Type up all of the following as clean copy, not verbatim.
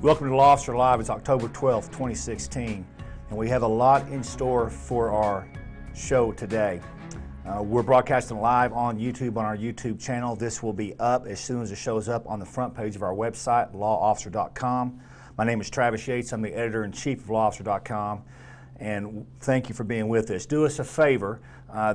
Welcome to Law Officer Live. It's October 12th, 2016, and we have a lot in store for our show today. We're broadcasting live on YouTube on our YouTube channel. This will be up as soon as it shows up on the front page of our website, lawofficer.com. My name is Travis Yates. I'm the editor-in-chief of lawofficer.com, and thank you for being with us. Do us a favor.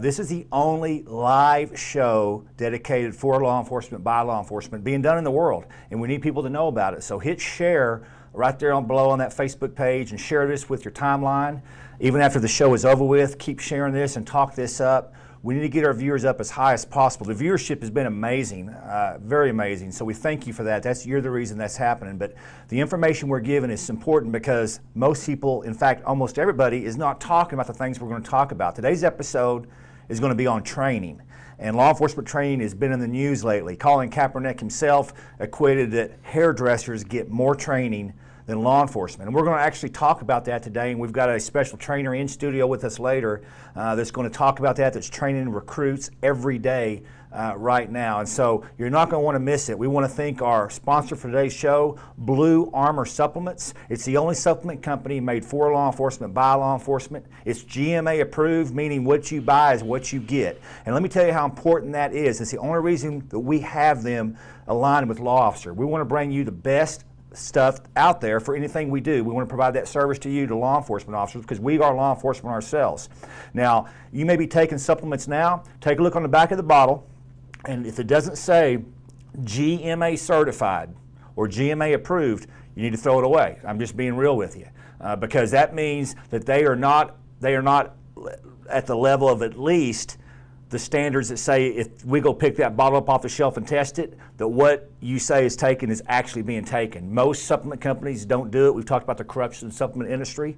This is the only live show dedicated for law enforcement by law enforcement being done in the world, and we need people to know about it. So hit share right there below on that Facebook page and share this with your timeline. Even after the show is over with, keep sharing this and talk this up. We need to get our viewers up as high as possible. The viewership has been amazing, very amazing, so we thank you for that. You're the reason that's happening. But the information we're giving is important because most people, in fact, almost everybody, is not talking about the things we're going to talk about. Today's episode is going to be on training. And law enforcement training has been in the news lately. Colin Kaepernick himself equated that hairdressers get more training than law enforcement. And we're going to actually talk about that today, and we've got a special trainer in studio with us later that's going to talk about that, that's training recruits every day right now. And so you're not going to want to miss it. We want to thank our sponsor for today's show, Blue Armor Supplements. It's the only supplement company made for law enforcement by law enforcement. It's GMA approved, meaning what you buy is what you get. And let me tell you how important that is. It's the only reason that we have them aligned with Law Officer. We want to bring you the best stuff out there for anything we do. We want to provide that service to you, to law enforcement officers, because we are law enforcement ourselves. Now, you may be taking supplements now. Take a look on the back of the bottle, and if it doesn't say GMA certified or GMA approved, you need to throw it away. I'm just being real with you, because that means that they are not at the level of at least the standards that say if we go pick that bottle up off the shelf and test it, that what you say is taken is actually being taken. Most supplement companies don't do it. We've talked about the corruption in the supplement industry.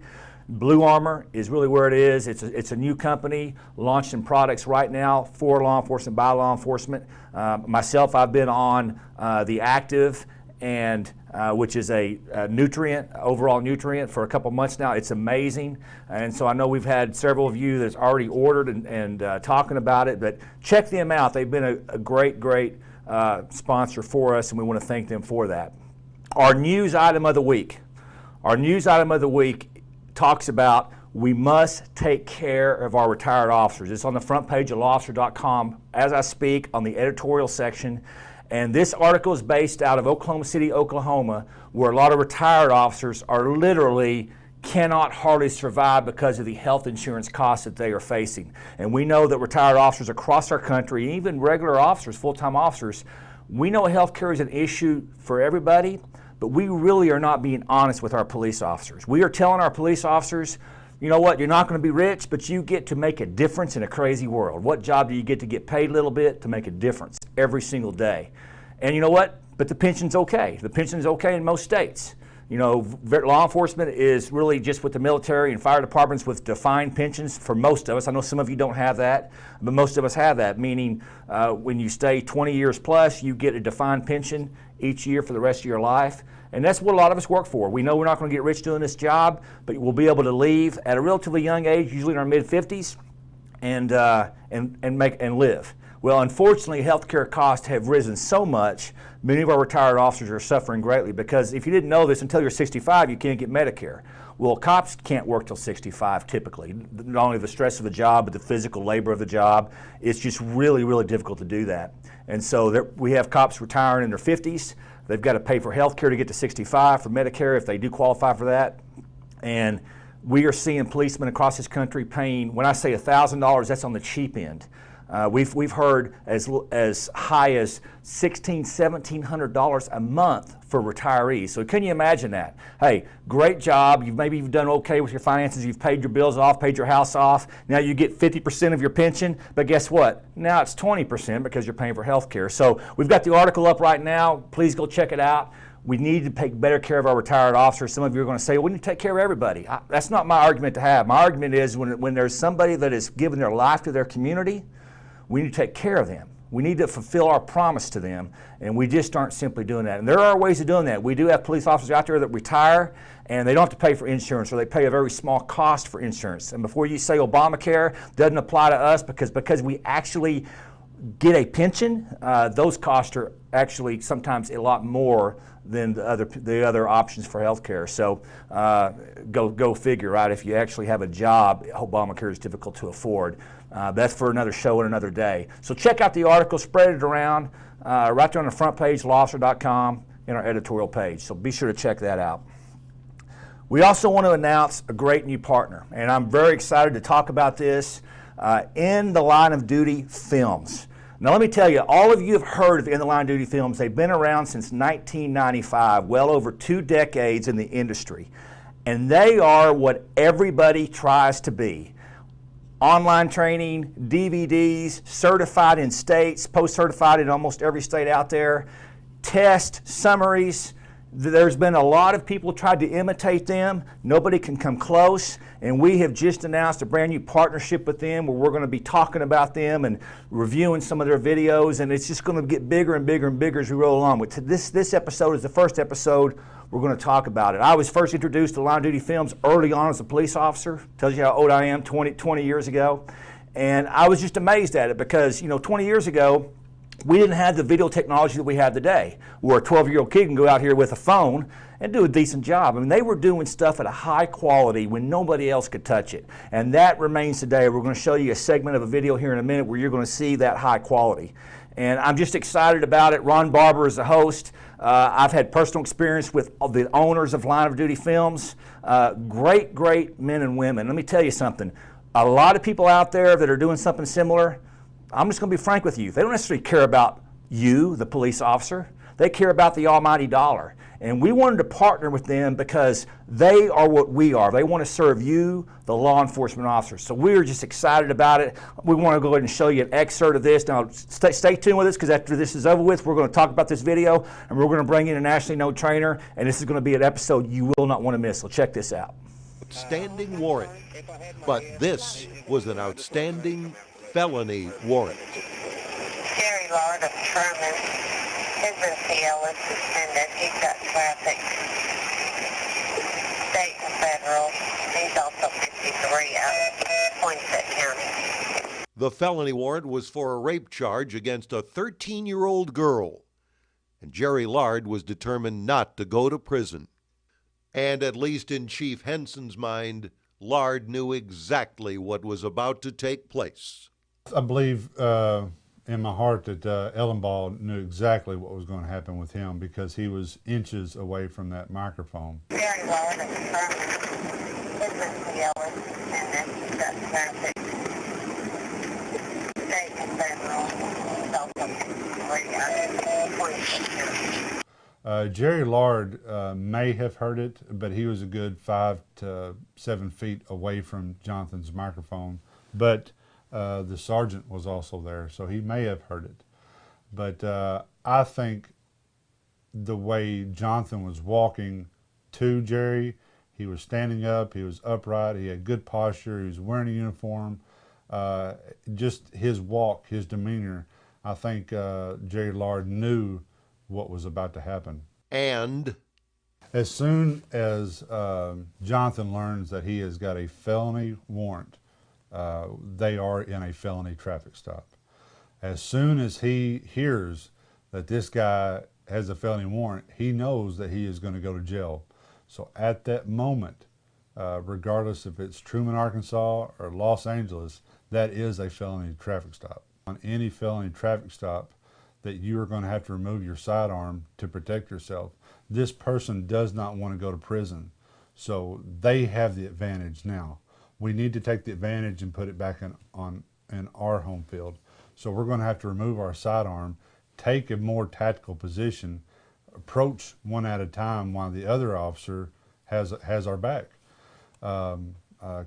Blue Armor is really where it is. It's a new company launching products right now for law enforcement by law enforcement. Myself, I've been on the Active, and which is a overall nutrient for a couple months now. It's amazing, and so I know we've had several of you that's already ordered and talking about it, but check them out. They've been a great sponsor for us, and we want to thank them for that. Our news item of the week talks about we must take care of our retired officers. It's on the front page of lawofficer.com as I speak on the editorial section. And this article is based out of Oklahoma City, Oklahoma, where a lot of retired officers are literally cannot hardly survive because of the health insurance costs that they are facing. And we know that retired officers across our country, even regular officers, full-time officers, we know health care is an issue for everybody, but we really are not being honest with our police officers. We are telling our police officers, you know what, you're not going to be rich, but you get to make a difference in a crazy world. What job do you get paid a little bit to make a difference every single day? And you know what? But the pension's okay. The pension's okay in most states. You know, law enforcement is really just with the military and fire departments with defined pensions for most of us. I know some of you don't have that, but most of us have that, meaning when you stay 20 years plus, you get a defined pension each year for the rest of your life. And that's what a lot of us work for. We know we're not going to get rich doing this job, but we'll be able to leave at a relatively young age, usually in our mid-50s, and live. Well, unfortunately, healthcare costs have risen so much, many of our retired officers are suffering greatly because if you didn't know this, until you're 65, you can't get Medicare. Well, cops can't work till 65 typically. Not only the stress of the job, but the physical labor of the job. It's just really, really difficult to do that. And so we have cops retiring in their 50s. They've got to pay for health care to get to 65 for Medicare if they do qualify for that. And we are seeing policemen across this country paying, when I say $1,000, that's on the cheap end. We've heard as high as $1,600, $1,700 a month for retirees. So can you imagine that? Hey, great job. Maybe you've done okay with your finances. You've paid your bills off, paid your house off. Now you get 50% of your pension. But guess what? Now it's 20% because you're paying for health care. So we've got the article up right now. Please go check it out. We need to take better care of our retired officers. Some of you are going to say, well, we need to take care of everybody. That's not my argument to have. My argument is when there's somebody that is giving their life to their community, we need to take care of them. We need to fulfill our promise to them, and we just aren't simply doing that. And there are ways of doing that. We do have police officers out there that retire, and they don't have to pay for insurance, or they pay a very small cost for insurance. And before you say Obamacare doesn't apply to us because we actually get a pension, those costs are actually sometimes a lot more than the other options for health care. So go figure, right? If you actually have a job, Obamacare is difficult to afford. That's for another show and another day. So check out the article, spread it around, right there on the front page, lawofficer.com, in our editorial page. So be sure to check that out. We also want to announce a great new partner, and I'm very excited to talk about this, In the Line of Duty Films. Now let me tell you, all of you have heard of In the Line of Duty Films. They've been around since 1995, well over 2 decades in the industry. And they are what everybody tries to be. Online training, DVDs, certified in states, post-certified in almost every state out there, test summaries. There's been a lot of people tried to imitate them. Nobody can come close, and we have just announced a brand new partnership with them where we're going to be talking about them and reviewing some of their videos, and it's just going to get bigger and bigger and bigger as we roll along. But this episode is the first episode we're going to talk about it. I was first introduced to Line of Duty Films early on as a police officer. Tells you how old I am, 20 years ago. And I was just amazed at it because, 20 years ago, we didn't have the video technology that we have today, where a 12-year-old kid can go out here with a phone and do a decent job. I mean, they were doing stuff at a high quality when nobody else could touch it. And that remains today. We're going to show you a segment of a video here in a minute where you're going to see that high quality. And I'm just excited about it. Ron Barber is the host. I've had personal experience with the owners of Line of Duty Films. Great men and women. Let me tell you something. A lot of people out there that are doing something similar, I'm just going to be frank with you. They don't necessarily care about you, the police officer. They care about the almighty dollar. And we wanted to partner with them because they are what we are. They want to serve you, the law enforcement officers. So we're just excited about it. We want to go ahead and show you an excerpt of this. Now, stay tuned with us because after this is over with, we're going to talk about this video and we're going to bring in a nationally known trainer. And this is going to be an episode you will not want to miss. So check this out. Outstanding warrant. But this was an outstanding felony warrant. Jerry Lord of Sherman. His NCL is suspended. He's got traffic, state and federal. He's also 53 out of Poinsett County. The felony warrant was for a rape charge against a 13-year-old girl. And Jerry Lard was determined not to go to prison. And at least in Chief Henson's mind, Lard knew exactly what was about to take place. I believe in my heart that Ellenball knew exactly what was going to happen with him because he was inches away from that microphone. Very well, it's his NCL is suspended. He's got traffic, state and federal. He's also 53 out of Poinsett County. Jerry Lard may have heard it, but he was a good 5 to 7 feet away from Jonathan's microphone. But the sergeant was also there, so he may have heard it. But I think the way Jonathan was walking to Jerry, he was standing up, he was upright, he had good posture, he was wearing a uniform. Just his walk, his demeanor, I think Jerry Lard knew what was about to happen. And as soon as Jonathan learns that he has got a felony warrant, they are in a felony traffic stop. As soon as he hears that this guy has a felony warrant, he knows that he is going to go to jail. So at that moment, regardless if it's Truman, Arkansas or Los Angeles, that is a felony traffic stop. On any felony traffic stop, that you are going to have to remove your sidearm to protect yourself. This person does not want to go to prison, so they have the advantage now. We need to take the advantage and put it back in our home field. So we're going to have to remove our sidearm, take a more tactical position, approach one at a time while the other officer has our back.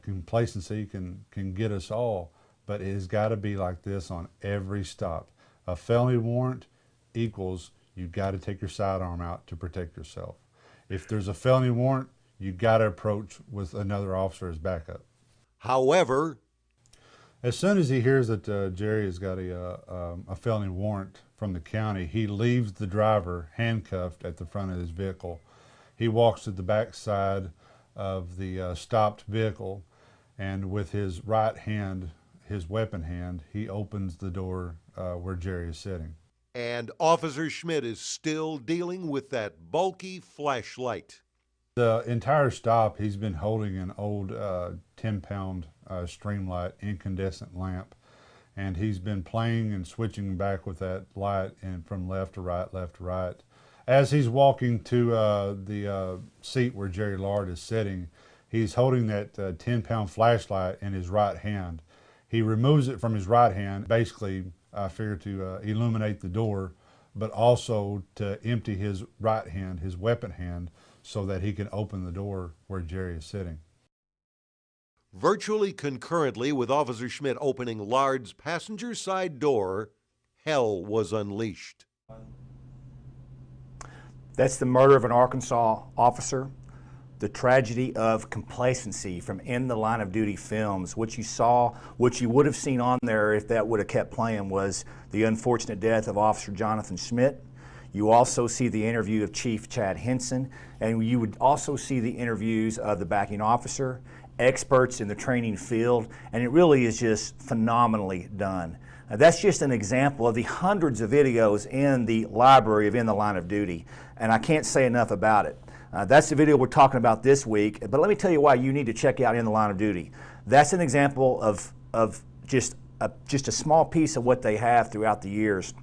Complacency can get us all, but it has got to be like this on every stop. A felony warrant equals you've got to take your sidearm out to protect yourself. If there's a felony warrant, you've got to approach with another officer as backup. however, as soon as he hears that Jerry has got a felony warrant from the county, he leaves the driver handcuffed at the front of his vehicle. He walks to the back side of the stopped vehicle, and with his right hand, his weapon hand, he opens the door where Jerry is sitting. And Officer Schmidt is still dealing with that bulky flashlight. The entire stop, he's been holding an old 10-pound Streamlight incandescent lamp, and he's been playing and switching back with that light and from left to right, left to right. As he's walking to the seat where Jerry Lard is sitting, he's holding that 10-pound flashlight in his right hand. He removes it from his right hand, basically, I figure, to illuminate the door, but also to empty his right hand, his weapon hand, so that he can open the door where Jerry is sitting. Virtually concurrently with Officer Schmidt opening Lard's passenger side door, hell was unleashed. That's the murder of an Arkansas officer, the tragedy of complacency from In the Line of Duty films. What you saw, what you would have seen on there if that would have kept playing, was the unfortunate death of Officer Jonathan Schmidt. You also see the interview of Chief Chad Henson, and you would also see the interviews of the backing officer, experts in the training field, and it really is just phenomenally done. That's just an example of the hundreds of videos in the library of In the Line of Duty, and I can't say enough about it. That's the video we're talking about this week, but let me tell you why you need to check out In the Line of Duty. That's an example of just a small piece of what they have throughout the years.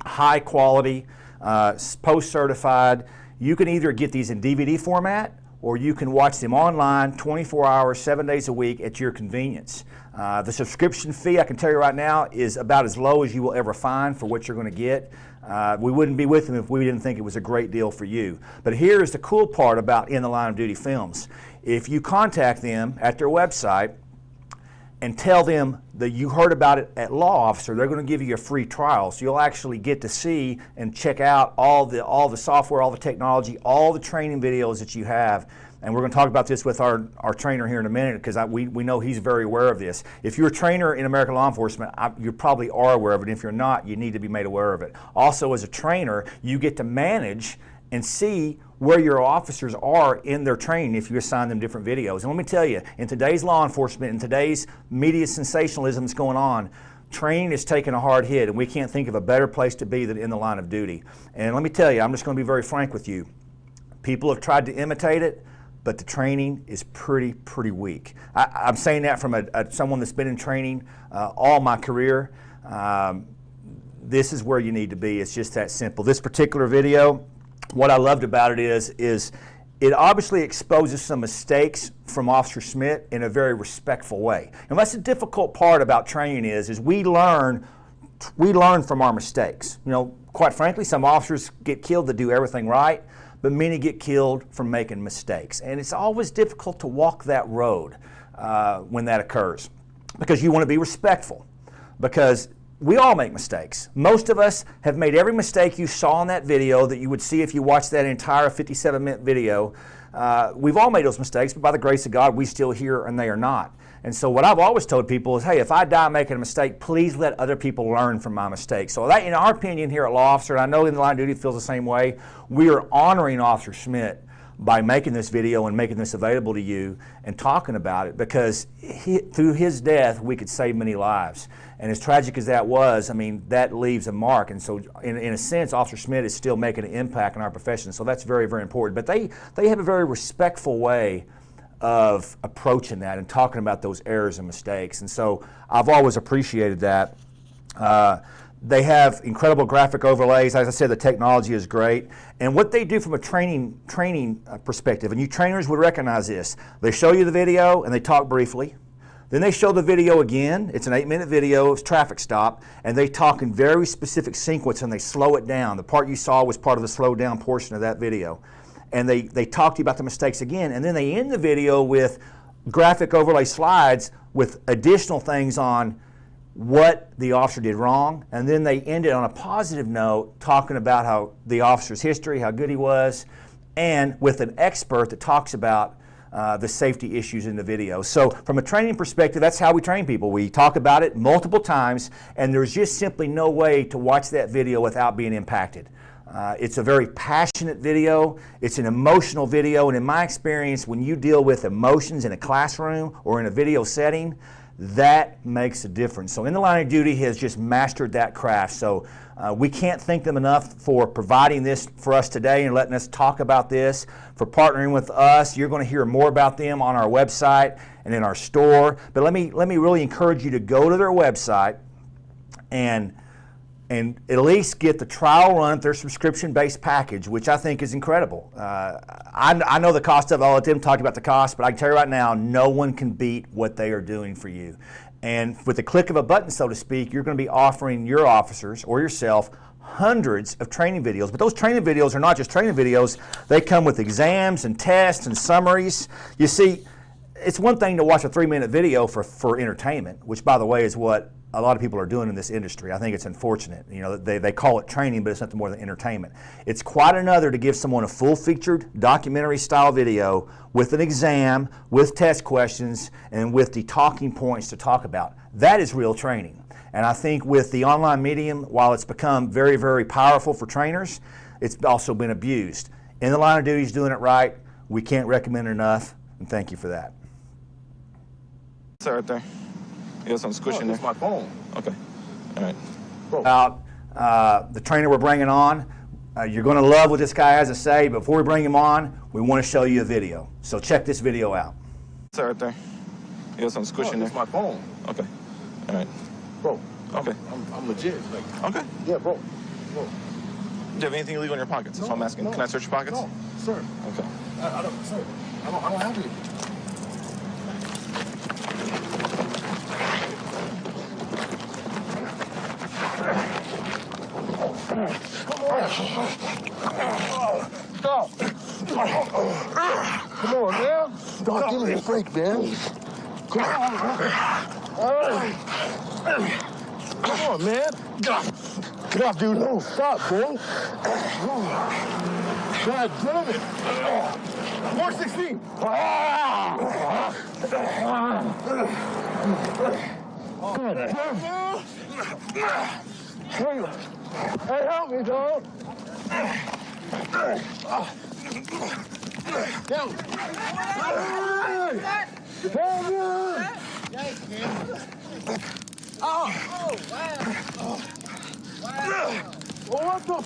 High quality, post-certified. You can either get these in DVD format, or you can watch them online 24 hours, 7 days a week at your convenience. The subscription fee, I can tell you right now, is about as low as you will ever find for what you're going to get. We wouldn't be with them if we didn't think it was a great deal for you. But here's the cool part about In the Line of Duty films. If you contact them at their website and tell them that you heard about it at Law Officer, they're going to give you a free trial. So you'll actually get to see and check out all the software, all the technology, all the training videos that you have. And we're going to talk about this with our trainer here in a minute, because we know he's very aware of this. If you're a trainer in American law enforcement, you probably are aware of it. If you're not, you need to be made aware of it. Also, as a trainer, you get to manage and see where your officers are in their training if you assign them different videos. And let me tell you, in today's law enforcement, in today's media sensationalism that's going on, training is taking a hard hit, and we can't think of a better place to be than In the Line of Duty. And let me tell you, I'm just going to be very frank with you. People have tried to imitate it, but the training is pretty weak. I'm saying that from someone that's been in training all my career. This is where you need to be. It's just that simple. This particular video, what I loved about it is it obviously exposes some mistakes from Officer Schmidt in a very respectful way. And that's the difficult part about training is we learn from our mistakes. You know, quite frankly, some officers get killed that do everything right, but many get killed from making mistakes. And it's always difficult to walk that road when that occurs, because you want to be respectful, because we all make mistakes. Most of us have made every mistake you saw in that video that you would see if you watched that entire 57-minute video. We've all made those mistakes, but by the grace of God, we still here and they are not. And so what I've always told people is, hey, if I die making a mistake, please let other people learn from my mistakes. So that, in our opinion here at Law Officer, and I know In the Line of Duty feels the same way, we are honoring Officer Schmidt by making this video and making this available to you and talking about it, because through his death, we could save many lives. And as tragic as that was, I mean, that leaves a mark. And so in a sense, Officer Schmidt is still making an impact in our profession. So that's very important. But they have a very respectful way of approaching that and talking about those errors and mistakes. And so I've always appreciated that. They have incredible graphic overlays. As I said, the technology is great. And what they do from a training perspective, and you trainers would recognize this, they show you the video and they talk briefly. Then they show the video again. It's an 8-minute video, it's traffic stop, and they talk in very specific sequence and they slow it down. The part you saw was part of the slowed down portion of that video. And they talk to you about the mistakes again, and then they end the video with graphic overlay slides with additional things on what the officer did wrong, and then they end it on a positive note, talking about how the officer's history, how good he was, and with an expert that talks about the safety issues in the video. So from a training perspective, that's how we train people. We talk about it multiple times, and there's just simply no way to watch that video without being impacted. It's a very passionate video. It's an emotional video, and in my experience, when you deal with emotions in a classroom or in a video setting, that makes a difference. So In the Line of Duty has just mastered that craft. So we can't thank them enough for providing this for us today and letting us talk about this, for partnering with us. You're going to hear more about them on our website and in our store. But let me really encourage you to go to their website and at least get the trial run, their subscription-based package, which I think is incredible. I know the cost of it. I'll let them talk about the cost, but I can tell you right now, no one can beat what they are doing for you. And with the click of a button, so to speak, you're going to be offering your officers or yourself hundreds of training videos. But those training videos are not just training videos. They come with exams and tests and summaries. You see, it's one thing to watch a 3-minute video for entertainment, which, by the way, is what a lot of people are doing in this industry. I think it's unfortunate. You know, they call it training, but it's nothing more than entertainment. It's quite another to give someone a full-featured documentary-style video with an exam, with test questions, and with the talking points to talk about. That is real training. And I think with the online medium, while it's become very, very powerful for trainers, it's also been abused. In the Line of Duty is doing it right. We can't recommend it enough, and thank you for that. It's right there. You got something squishing there. It's my phone. Okay. All right. About the trainer we're bringing on. You're going to love what this guy has to say. Before we bring him on, we want to show you a video. So check this video out. It's right there. You got something squishing there. It's my phone. Okay. All right. Bro, okay. I'm legit. Like, okay. Yeah, bro. Do you have anything illegal in your pockets? That's all I'm asking. Can I search your pockets? No, sir. Okay. I don't, sir. I don't have it. Stop. Come on, man. Dog, give me a break, man. Come on, man. Get off, dude. No, stop, bro. God damn it. 416. God damn it. Hey, help me, dog. Down. Help me. Oh, wow. Wow. What the?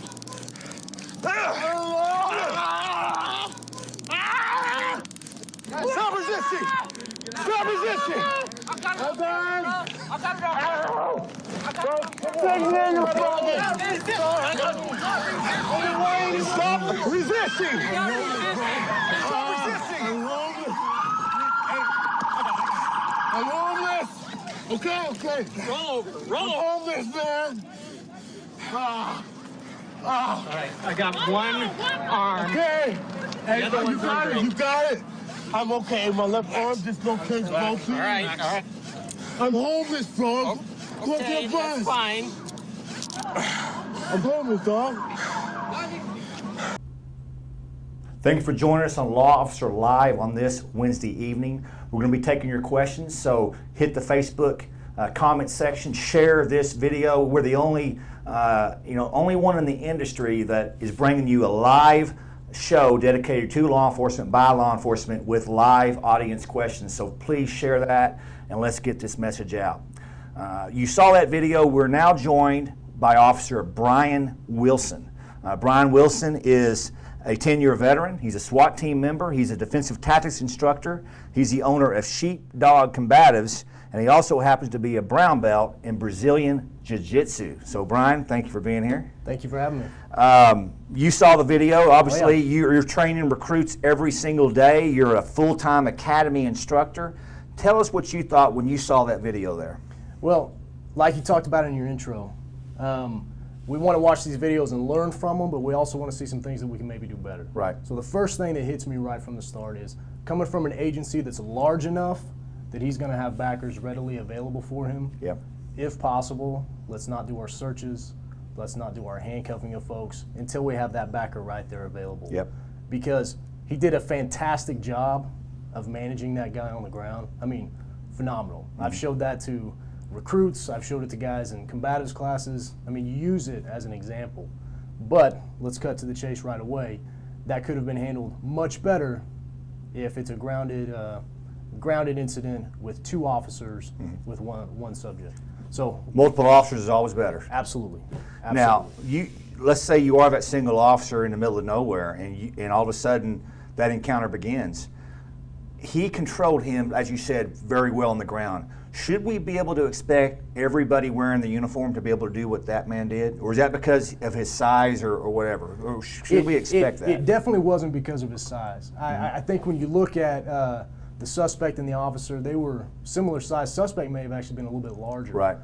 Stop resisting! Stop resisting! I got it! Stop resisting! Stop resisting! I'm homeless! Okay. Roll over. I'm homeless, man! All right, I got one arm. Okay. Hey, you got it. I'm okay. My left arm just don't catch both. All right. I'm homeless, bro. Okay, that's fine. I'm homeless, dog. Thank you for joining us on Law Officer Live on this Wednesday evening. We're going to be taking your questions, so hit the Facebook comment section, share this video. We're the only one in the industry that is bringing you a live show dedicated to law enforcement by law enforcement with live audience questions. So please share that and let's get this message out. You saw that video. We're now joined by Officer Brian Wilson. Brian Wilson is a 10-year veteran. He's a SWAT team member. He's a defensive tactics instructor. He's the owner of Sheepdog Combatives, and he also happens to be a brown belt in Brazilian Jiu-Jitsu. So Brian, thank you for being here. Thank you for having me. You saw the video. Obviously, you're training recruits every single day. You're a full-time Academy instructor. Tell us what you thought when you saw that video there. Well, like you talked about in your intro, we want to watch these videos and learn from them, but we also want to see some things that we can maybe do better. Right. So the first thing that hits me right from the start is coming from an agency that's large enough that he's going to have backers readily available for him. Yep. If possible, let's not do our searches, let's not do our handcuffing of folks until we have that backer right there available. Yep. Because he did a fantastic job of managing that guy on the ground. I mean, phenomenal. Mm-hmm. I've showed that to recruits, I've showed it to guys in combatives classes. I mean, you use it as an example. But let's cut to the chase right away. That could have been handled much better if it's a grounded grounded incident with 2 officers with one subject. So Multiple officers is always better. absolutely. Now, let's say you are that single officer in the middle of nowhere, and all of a sudden that encounter begins. He controlled him, as you said, very well on the ground. Should we be able to expect everybody wearing the uniform to be able to do what that man did? Or is that because of his size or whatever? Or should we expect that? It definitely wasn't because of his size. I think when you look at the suspect and the officer, they were similar size. Suspect may have actually been a little bit larger. Right.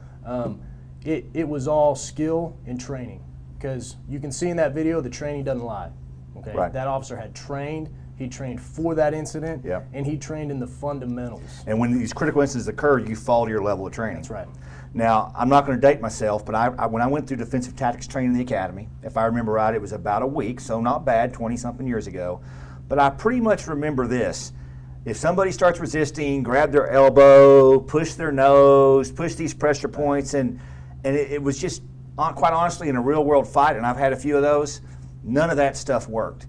It was all skill and training, because you can see in that video the training doesn't lie. Okay. Right. That officer had trained. He trained for that incident, Yeah. and he trained in the fundamentals. And when these critical incidents occur, you fall to your level of training. That's right. Now, I'm not going to date myself, but when I went through defensive tactics training in the Academy, if I remember right, it was about a week, so not bad, 20-something years ago. But I pretty much remember this. If somebody starts resisting, grab their elbow, push their nose, push these pressure points, and it was just, quite honestly, in a real-world fight, and I've had a few of those, none of that stuff worked.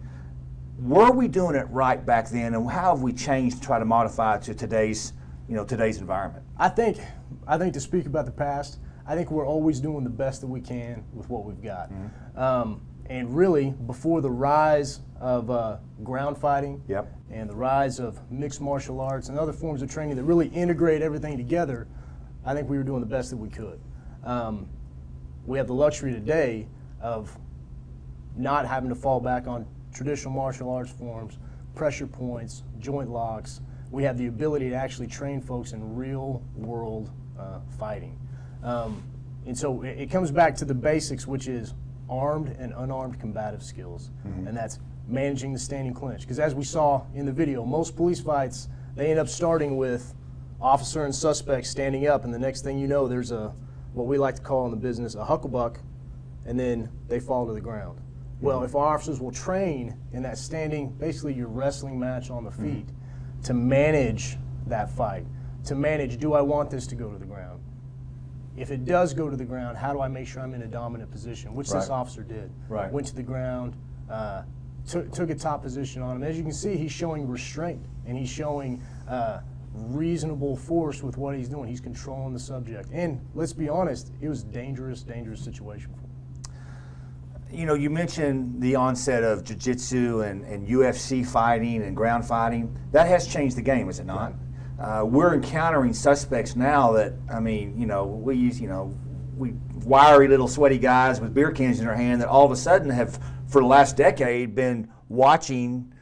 Were we doing it right back then, and how have we changed to try to modify it to today's environment? I think to speak about the past, I think we're always doing the best that we can with what we've got. And really, before the rise of ground fighting and the rise of mixed martial arts and other forms of training that really integrate everything together, I think we were doing the best that we could. We have the luxury today of not having to fall back on traditional martial arts forms, pressure points, joint locks. We have the ability to actually train folks in real world fighting. And so it comes back to the basics, which is armed and unarmed combative skills. And that's managing the standing clinch. Because as we saw in the video, most police fights, they end up starting with officer and suspect standing up, and the next thing you know, there's what we like to call in the business a hucklebuck, and then they fall to the ground. Well, if our officers will train in that standing, basically your wrestling match on the feet, to manage that fight, to manage, do I want this to go to the ground? If it does go to the ground, how do I make sure I'm in a dominant position, which this officer did. Went to the ground, took a top position on him. As you can see, he's showing restraint, and he's showing reasonable force with what he's doing. He's controlling the subject. And let's be honest, it was a dangerous situation for him. You know, you mentioned the onset of jiu-jitsu and UFC fighting and ground fighting. That has changed the game, is it not? We're encountering suspects now that, I mean, we wiry little sweaty guys with beer cans in their hand that all of a sudden have, for the last decade, been watching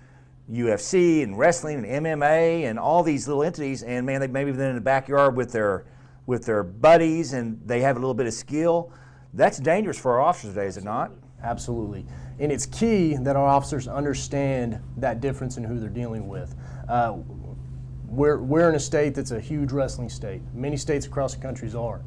UFC and wrestling and MMA and all these little entities, and man, they've maybe been in the backyard with their buddies, and they have a little bit of skill. That's dangerous for our officers today, is it not? Absolutely. And it's key that our officers understand that difference in who they're dealing with. We're in a state that's a huge wrestling state. Many states across the country are.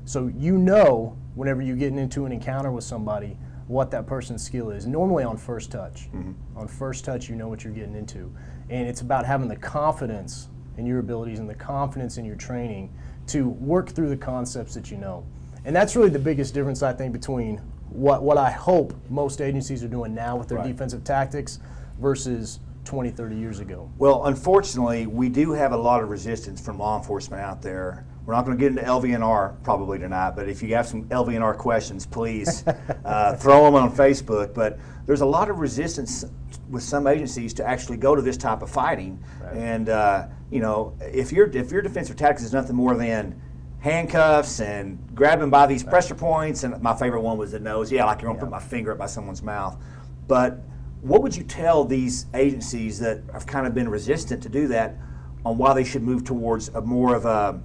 So you know whenever you're getting into an encounter with somebody what that person's skill is, normally on first touch. On first touch, you know what you're getting into. And it's about having the confidence in your abilities and the confidence in your training to work through the concepts that you know. And that's really the biggest difference, I think, between what I hope most agencies are doing now with their defensive tactics versus 20, 30 years ago. Well, unfortunately, we do have a lot of resistance from law enforcement out there. We're not going to get into LVNR probably tonight, but if you have some LVNR questions, please throw them on Facebook. But there's a lot of resistance with some agencies to actually go to this type of fighting. And if your defensive tactics is nothing more than handcuffs and grabbing by these pressure points, and my favorite one was the nose. Yeah, like you're gonna put my finger up by someone's mouth. But what would you tell these agencies that have kind of been resistant to do that on why they should move towards a more of a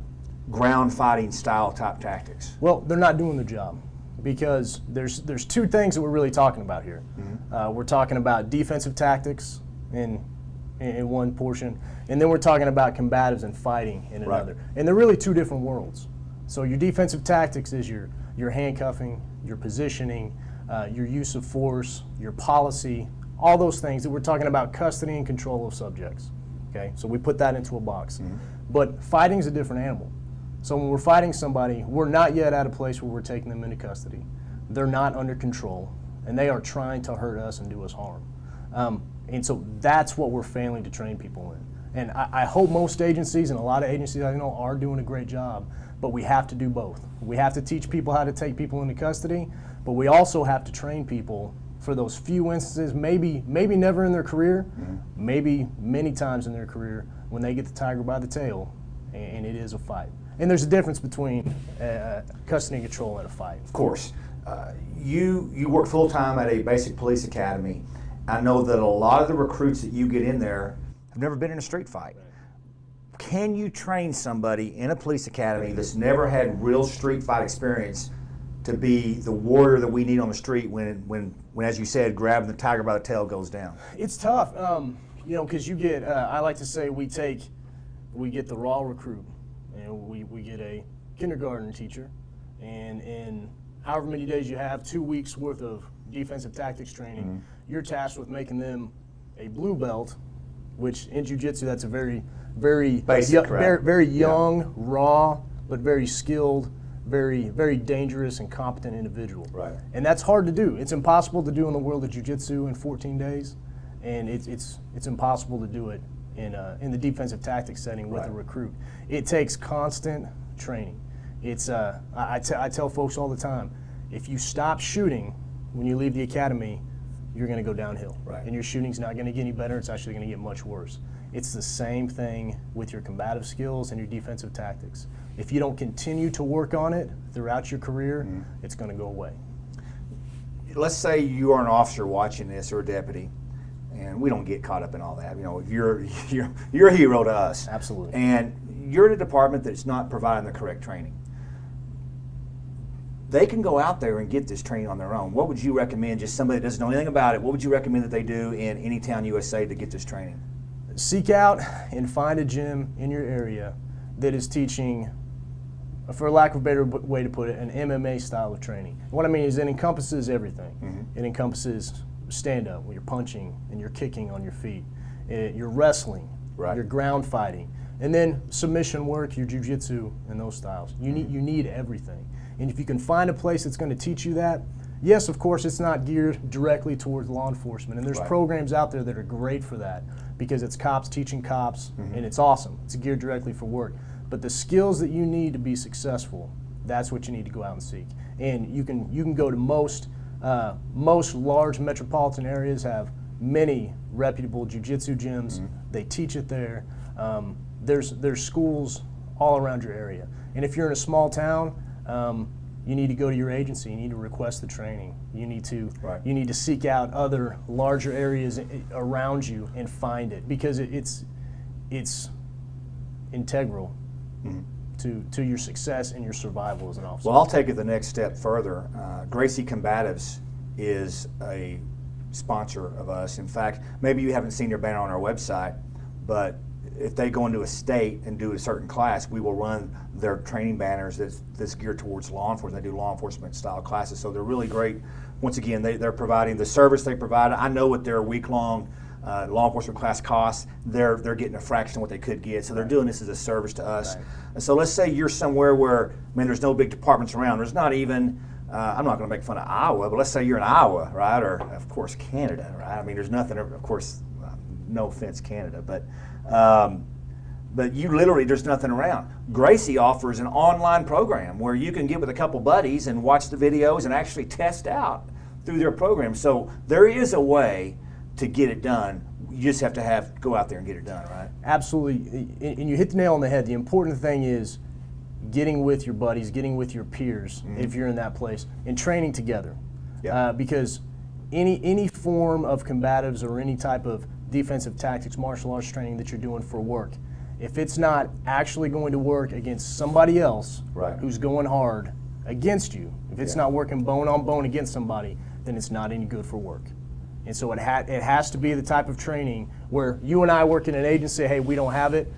ground fighting style type tactics? Well, they're not doing their job, because there's 2 things that we're really talking about here. We're talking about defensive tactics in one portion, and then we're talking about combatives and fighting in another. And they're really 2 different worlds. So your defensive tactics is your handcuffing, your positioning, your use of force, your policy, all those things that we're talking about, custody and control of subjects. Okay, so we put that into a box. But fighting is a different animal. So when we're fighting somebody, we're not yet at a place where we're taking them into custody. They're not under control, and they are trying to hurt us and do us harm. And so that's what we're failing to train people in. And I hope most agencies, and a lot of agencies I know, are doing a great job, but we have to do both. We have to teach people how to take people into custody, but we also have to train people for those few instances, maybe never in their career, maybe many times in their career, when they get the tiger by the tail, and it is a fight. And there's a difference between custody and control and a fight. Of course. You work full-time at a basic police academy. I know that a lot of the recruits that you get in there have never been in a street fight. Can you train somebody in a police academy that's never had real street fight experience to be the warrior that we need on the street when as you said, grabbing the tiger by the tail goes down? It's tough, you know, because you get, I like to say we get the raw recruit, and we get a kindergarten teacher, and in however many days you have, 2 weeks worth of defensive tactics training, you're tasked with making them a blue belt, which in jiu-jitsu, that's a very basic, very young, raw, but very skilled, very dangerous and competent individual. Right. And that's hard to do. It's impossible to do in the world of jiu-jitsu in 14 days, and it's impossible to do it in the defensive tactics setting with a recruit. It takes constant training. It's I tell folks all the time, if you stop shooting when you leave the academy, you're going to go downhill. Right. And your shooting's not going to get any better. It's actually going to get much worse. It's the same thing with your combative skills and your defensive tactics. If you don't continue to work on it throughout your career, it's going to go away. Let's say you are an officer watching this, or a deputy, and we don't get caught up in all that. You know, you're a hero to us. Absolutely. And you're in a department that's not providing the correct training. They can go out there and get this training on their own. What would you recommend, just somebody that doesn't know anything about it, what would you recommend that they do in any town USA to get this training? Seek out and find a gym in your area that is teaching, for lack of a better way to put it, an MMA style of training. What I mean is it encompasses everything. It encompasses stand-up, where you're punching and you're kicking on your feet. You're wrestling, you're ground fighting, and then submission work, your jiu-jitsu, and those styles. You need everything. And if you can find a place that's going to teach you that, yes, of course, it's not geared directly towards law enforcement, and there's programs out there that are great for that because it's cops teaching cops, and it's awesome. It's geared directly for work. But the skills that you need to be successful, that's what you need to go out and seek. And you can go to most large metropolitan areas have many reputable jiu-jitsu gyms. They teach it there. There's schools all around your area. And if you're in a small town, you need to go to your agency. You need to request the training. You need to seek out other larger areas around you and find it, because it's integral to your success and your survival as an officer. Well, I'll take it the next step further. Gracie Combatives is a sponsor of us. In fact, maybe you haven't seen their banner on our website, but if they go into a state and do a certain class, we will run their training banners that's geared towards law enforcement. They do law enforcement style classes, so they're really great. Once again, they're providing the service they provide. I know what their week-long law enforcement class costs. They're getting a fraction of what they could get, so they're doing this as a service to us. And so let's say you're somewhere where, there's no big departments around. There's not even, I'm not going to make fun of Iowa, but let's say you're in Iowa, right, or of course Canada, right? There's nothing, of course, no offense Canada, but you literally, there's nothing around. Gracie offers an online program where you can get with a couple buddies and watch the videos and actually test out through their program. So there is a way to get it done. You just have to go out there and get it done, right? Absolutely, and you hit the nail on the head. The important thing is getting with your buddies, getting with your peers, if you're in that place, and training together. Because any form of combatives or any type of defensive tactics, martial arts training that you're doing for work, if it's not actually going to work against somebody else who's going hard against you, if it's not working bone on bone against somebody, then it's not any good for work. And so it has to be the type of training where you and I work in an agency, hey, we don't have it.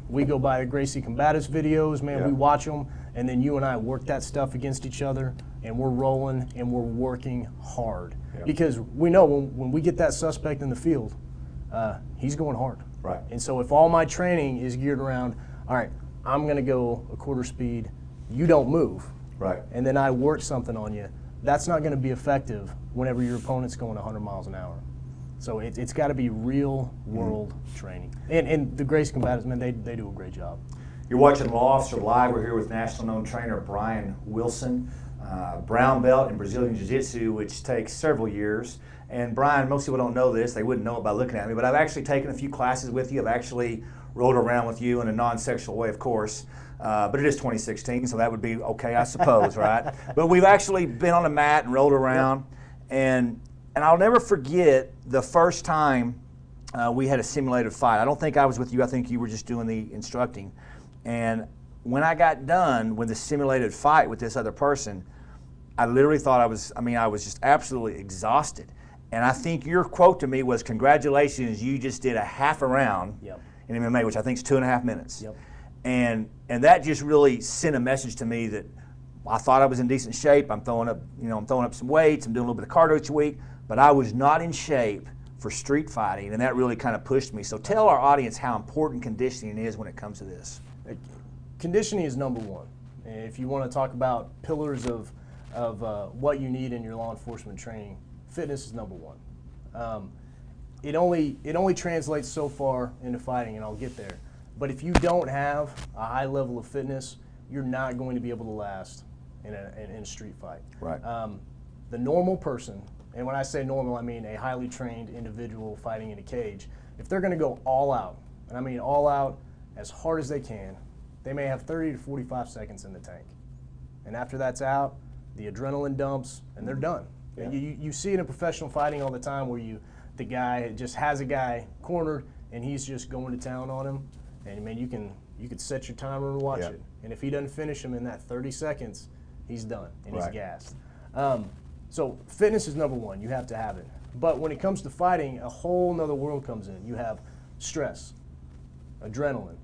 We go by the Gracie Combatives videos, we watch them, and then you and I work that stuff against each other, and we're rolling and we're working hard. Because we know when we get that suspect in the field, he's going hard. Right. And so if all my training is geared around, all right, I'm going to go a quarter speed, you don't move, and then I work something on you, that's not going to be effective whenever your opponent's going 100 miles an hour. So it's got to be real world training. And the Grace Combatives, man, they do a great job. You're watching Law Officer Live. We're here with national known trainer Brian Wilson, brown belt in Brazilian Jiu-Jitsu, which takes several years. And Brian, most people don't know this. They wouldn't know it by looking at me, but I've actually taken a few classes with you. I've actually rolled around with you in a non-sexual way, of course. But it is 2016, so that would be okay, I suppose, right? But we've actually been on the mat and rolled around. And I'll never forget the first time we had a simulated fight. I don't think I was with you. I think you were just doing the instructing. And when I got done with the simulated fight with this other person, I literally thought I was just absolutely exhausted. And I think your quote to me was, "Congratulations, you just did a half a round in MMA," which I think is 2.5 minutes. Yep. And that just really sent a message to me that I thought I was in decent shape. I'm throwing up some weights. I'm doing a little bit of cardio each week, but I was not in shape for street fighting, and that really kind of pushed me. So tell our audience how important conditioning is when it comes to this. Conditioning is number one. If you want to talk about pillars of what you need in your law enforcement training, fitness is number one. It only translates so far into fighting, and I'll get there. But if you don't have a high level of fitness, you're not going to be able to last in a street fight. Right. The normal person, and when I say normal, I mean a highly trained individual fighting in a cage, if they're going to go all out, and I mean all out as hard as they can, they may have 30 to 45 seconds in the tank. And after that's out, the adrenaline dumps, and they're done. Yeah. You see it in professional fighting all the time where the guy just has a guy cornered, and he's just going to town on him. And man, you could set your timer and watch it. And if he doesn't finish him in that 30 seconds, he's done and he's gassed. So fitness is number one. You have to have it. But when it comes to fighting, a whole nother world comes in. You have stress, adrenaline,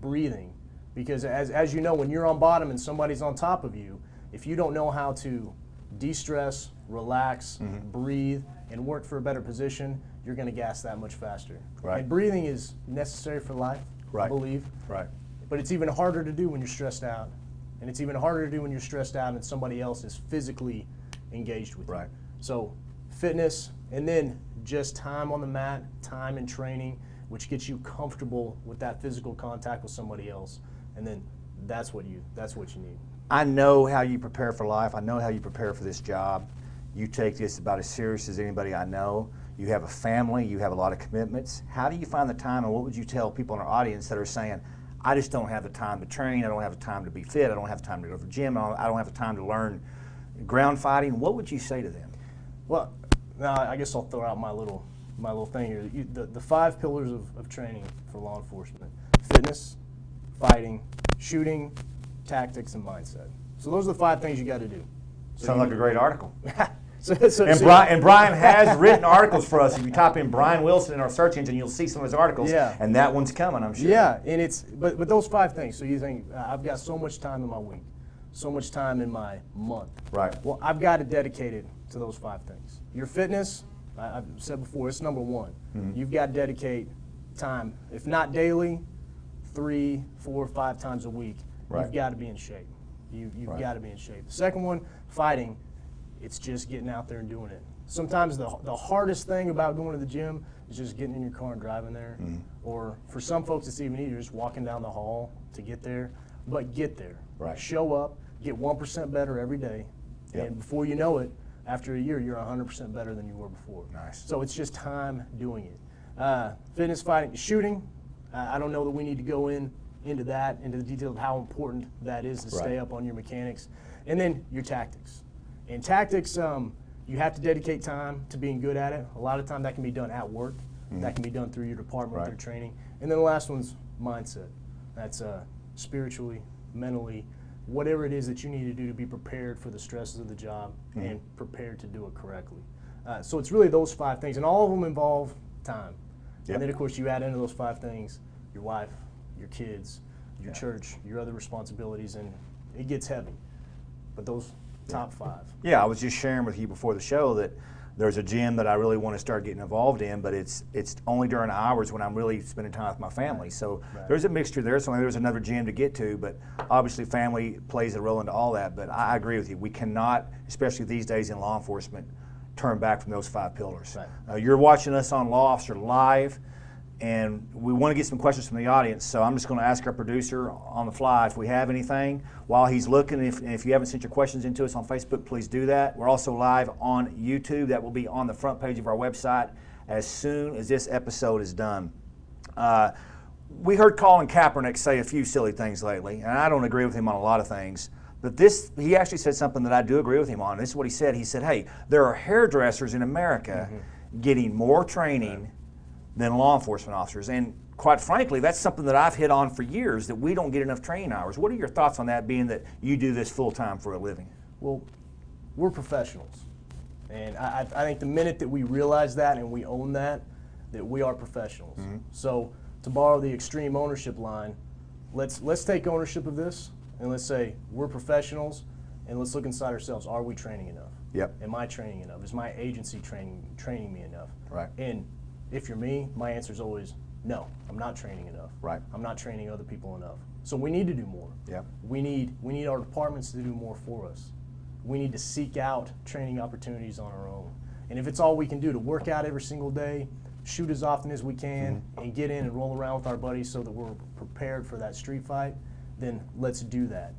breathing. Because as you know, when you're on bottom and somebody's on top of you, if you don't know how to de-stress, relax, breathe, and work for a better position, you're going to gas that much faster. Right. And breathing is necessary for life, I believe. Right. But it's even harder to do when you're stressed out. And it's even harder to do when you're stressed out and somebody else is physically engaged with you. Right. So fitness, and then just time on the mat, time in training, which gets you comfortable with that physical contact with somebody else. And then that's what you need. I know how you prepare for life. I know how you prepare for this job. You take this about as serious as anybody I know. You have a family. You have a lot of commitments. How do you find the time, and what would you tell people in our audience that are saying, I just don't have the time to train, I don't have the time to be fit, I don't have the time to go to the gym, I don't have the time to learn ground fighting? What would you say to them? Well, now I guess I'll throw out my little thing here. The 5 pillars of training for law enforcement: fitness, fighting, shooting, tactics, and mindset. So those are the 5 things you got to do. So Sounds like a great article. And Brian has written articles for us. If you type in Brian Wilson in our search engine, you'll see some of his articles. Yeah. And that one's coming, I'm sure. Yeah, and but those 5 things. So you think, I've got so much time in my week, so much time in my month. Right. Well, I've got to dedicate it to those 5 things. Your fitness, I've said before, it's number one. You've got to dedicate time, if not daily, 3, 4, 5 times a week. Right. You've got to be in shape. You've got to be in shape. The second one, fighting, it's just getting out there and doing it. Sometimes the hardest thing about going to the gym is just getting in your car and driving there. Or for some folks, it's even easier just walking down the hall to get there. But get there. Right. Show up, get 1% better every day. Yep. And before you know it, after a year, you're 100% better than you were before. Nice. So it's just time doing it. Fitness, fighting, shooting. I don't know that we need to go into the detail of how important that is to stay up on your mechanics. And then your tactics. And tactics, you have to dedicate time to being good at it. A lot of time that can be done at work. That can be done through your department, through training. And then the last one's mindset. That's spiritually, mentally, whatever it is that you need to do to be prepared for the stresses of the job and prepared to do it correctly. So it's really those 5 things, and all of them involve time. Yep. And then, of course, you add into those 5 things your wife, your kids, your church, your other responsibilities, and it gets heavy. But those top 5. Yeah, I was just sharing with you before the show that there's a gym that I really want to start getting involved in, but it's only during hours when I'm really spending time with my family. So there's a mixture there. So there's another gym to get to, but obviously family plays a role into all that. But I agree with you. We cannot, especially these days in law enforcement, turn back from those 5 pillars. Right. You're watching us on Law Officer Live, and we want to get some questions from the audience, so I'm just going to ask our producer on the fly if we have anything. While he's looking, if you haven't sent your questions into us on Facebook, please do that. We're also live on YouTube. That will be on the front page of our website as soon as this episode is done. We heard Colin Kaepernick say a few silly things lately, and I don't agree with him on a lot of things. But he actually said something that I do agree with him on. This is what he said. He said, hey, there are hairdressers in America getting more training than law enforcement officers. And quite frankly, that's something that I've hit on for years, that we don't get enough training hours. What are your thoughts on that, being that you do this full-time for a living? Well, we're professionals. And I think the minute that we realize that and we own that we are professionals. So to borrow the extreme ownership line, let's take ownership of this. And let's say we're professionals, and let's look inside ourselves. Are we training enough? Yep. Am I training enough? Is my agency training me enough? Right. And if you're me, my answer is always no. I'm not training enough. Right. I'm not training other people enough. So we need to do more. Yep. We need our departments to do more for us. We need to seek out training opportunities on our own. And if it's all we can do to work out every single day, shoot as often as we can, and get in and roll around with our buddies so that we're prepared for that street fight, then let's do that.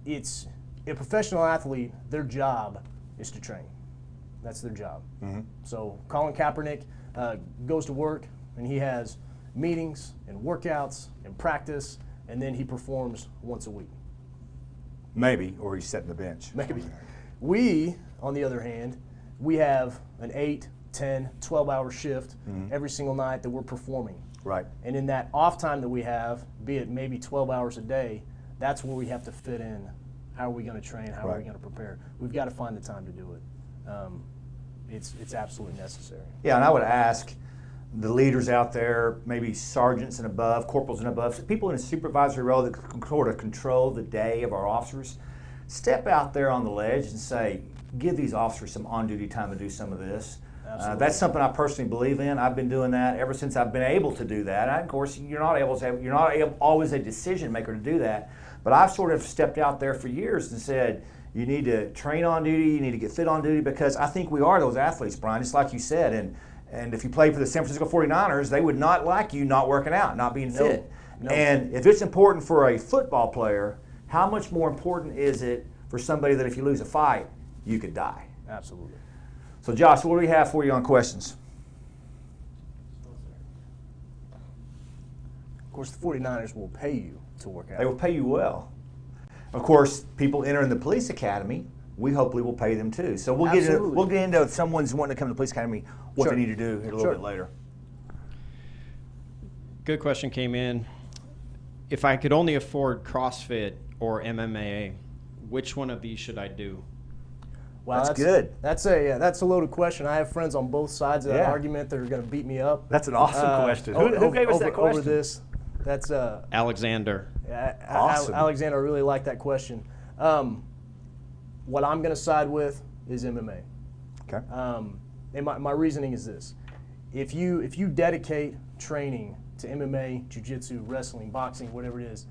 It's a professional athlete, their job is to train. That's their job. So Colin Kaepernick goes to work, and he has meetings and workouts and practice, and then he performs once a week. Maybe, or he's setting the bench. Maybe. We, on the other hand, we have an 8, 10, 12-hour shift every single night that we're performing. Right. And in that off time that we have, be it maybe 12 hours a day, that's where we have to fit in. How are we going to train? How are we going to prepare? We've got to find the time to do it. It's absolutely necessary. Yeah, and I would ask the leaders out there, maybe sergeants and above, corporals and above, people in a supervisory role that can sort of control the day of our officers, step out there on the ledge and say, give these officers some on-duty time to do some of this. That's something I personally believe in. I've been doing that ever since I've been able to do that. Of course, you're not always a decision maker to do that, but I've sort of stepped out there for years and said, you need to train on duty, you need to get fit on duty, because I think we are those athletes, Brian, just like you said. And if you played for the San Francisco 49ers, they would not like you not working out, not being fit. No. And if it's important for a football player, how much more important is it for somebody that if you lose a fight, you could die? Absolutely. So Josh, what do we have for you on questions? Of course, the 49ers will pay you to work out. They will pay you well. Of course, people entering the police academy, we hopefully will pay them too. So we'll get into if someone's wanting to come to the police academy, what they need to do a little bit later. Good question came in. If I could only afford CrossFit or MMA, which one of these should I do? Wow, that's good. That's a loaded question. I have friends on both sides of that argument that are going to beat me up. That's an awesome question. Who gave us that question? Over this. That's Alexander. Awesome. Alexander, I really like that question. What I'm going to side with is MMA. Okay. And my reasoning is this: if you dedicate training to MMA, jiu-jitsu, wrestling, boxing, whatever it is,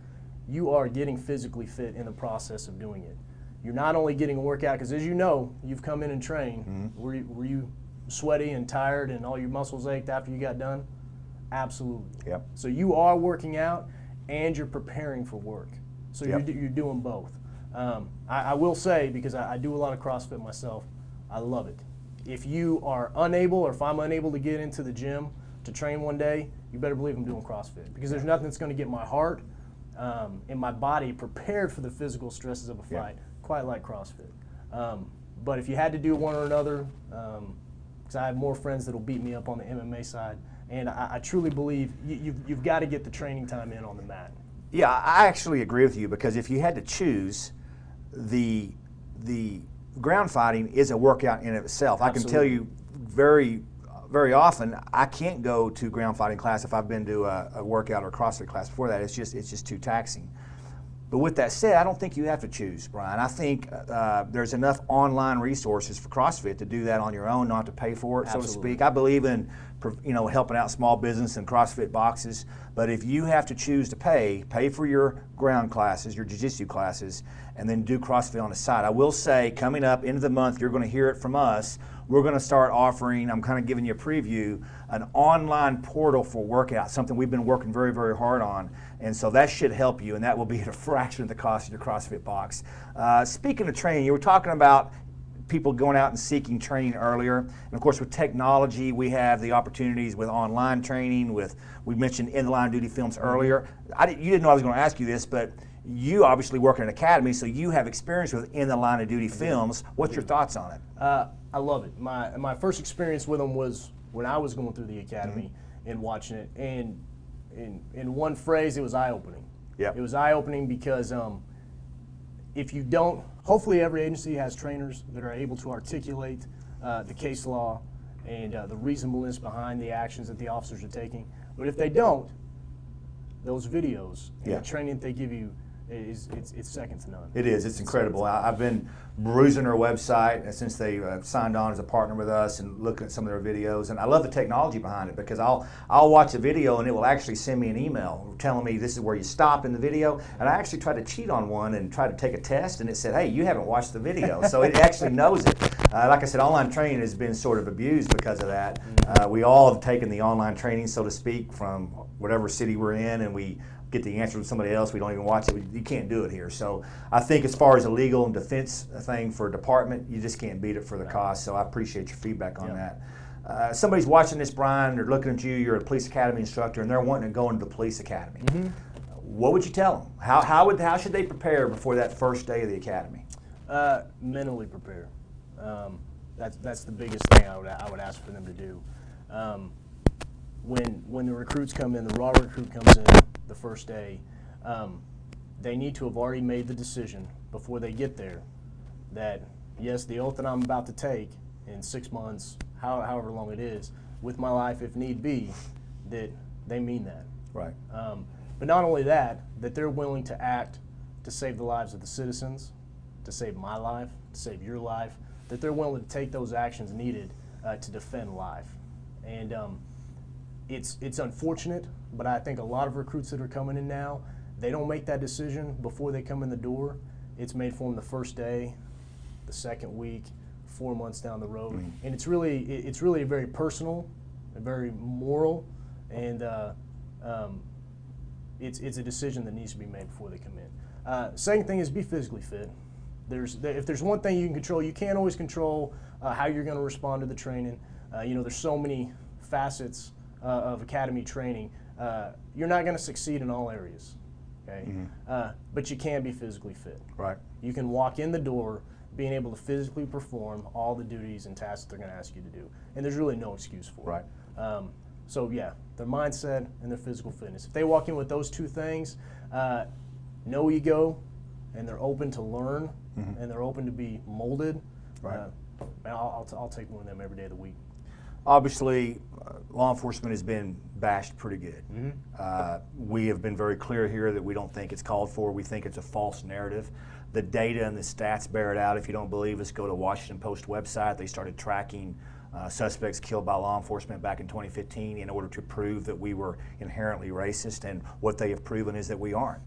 you are getting physically fit in the process of doing it. You're not only getting a workout, because as you know, you've come in and trained. Were you sweaty and tired and all your muscles ached after you got done? Absolutely. Yep. So you are working out and you're preparing for work. So you're doing both. I will say, because I do a lot of CrossFit myself, I love it. If you are unable, or if I'm unable to get into the gym to train one day, you better believe I'm doing CrossFit, because there's nothing that's going to get my heart and my body prepared for the physical stresses of a fight quite like CrossFit. But if you had to do one or another, because I have more friends that will beat me up on the MMA side, and I truly believe you've got to get the training time in on the mat. Yeah, I actually agree with you, because if you had to choose, the ground fighting is a workout in itself. Absolutely. I can tell you very often I can't go to ground fighting class if I've been to a workout or CrossFit class before that. It's just too taxing. But with that said, I don't think you have to choose, Brian. I think there's enough online resources for CrossFit to do that on your own, not to pay for it, so to speak. I believe in helping out small business and CrossFit boxes. But if you have to choose to pay for your ground classes, your jiu-jitsu classes, and then do CrossFit on the side. I will say, coming up into the month, you're going to hear it from us. We're going to start offering, I'm kind of giving you a preview, an online portal for workouts, something we've been working very, very hard on. And so that should help you, and that will be at a fraction of the cost of your CrossFit box. Speaking of training, you were talking about people going out and seeking training earlier. And of course, with technology, we have the opportunities with online training, we mentioned in-the-line duty films earlier. You didn't know I was going to ask you this, but you obviously work in an academy, so you have experience with in-the-line of duty films. What's your thoughts on it? I love it. My first experience with them was when I was going through the academy and watching it. And in one phrase, it was eye-opening. Yeah. It was eye-opening because if you don't, hopefully every agency has trainers that are able to articulate the case law and the reasonableness behind the actions that the officers are taking. But if they don't, those videos and the training that they give you, it's second to none. It is. It's incredible. I've been perusing their website since they signed on as a partner with us and looking at some of their videos. And I love the technology behind it because I'll watch a video and it will actually send me an email telling me this is where you stop in the video. And I actually tried to cheat on one and try to take a test, and it said, hey, you haven't watched the video. So it actually knows it. Like I said, online training has been sort of abused because of that. We all have taken the online training, so to speak, from whatever city we're in, and we get the answer from somebody else. We don't even watch it. You can't do it here. So I think as far as a legal and defense thing for a department, you just can't beat it for the cost. So I appreciate your feedback on that. Somebody's watching this, Brian, they're looking at you, you're a police academy instructor, and they're wanting to go into the police academy. What would you tell them? How should they prepare before that first day of the academy? Mentally prepare. That's the biggest thing I would ask for them to do. When the recruits come in, the raw recruit comes in the first day, they need to have already made the decision before they get there that, yes, the oath that I'm about to take in 6 months, however long it is, with my life if need be, that they mean that. Right. But not only that they're willing to act to save the lives of the citizens, to save my life, to save your life, that they're willing to take those actions needed to defend life. And it's unfortunate, but I think a lot of recruits that are coming in now, they don't make that decision before they come in the door. It's made for them the first day, the second week, 4 months down the road. And it's really a very personal, a very moral, and it's a decision that needs to be made before they come in. Second thing is be physically fit. If there's one thing you can control, you can't always control how you're going to respond to the training. There's so many facets of academy training. You're not going to succeed in all areas, okay? But you can be physically fit. Right. You can walk in the door being able to physically perform all the duties and tasks they're going to ask you to do, and there's really no excuse for it. Right. So yeah, their mindset and their physical fitness. If they walk in with those two things, no ego, and they're open to learn, and they're open to be molded, Right. I'll take one of them every day of the week. Obviously, law enforcement has been bashed pretty good. We have been very clear here that we don't think it's called for. We think it's a false narrative. The data and the stats bear it out. If you don't believe us, go to Washington Post website. They started tracking suspects killed by law enforcement back in 2015 in order to prove that we were inherently racist, and what they have proven is that we aren't.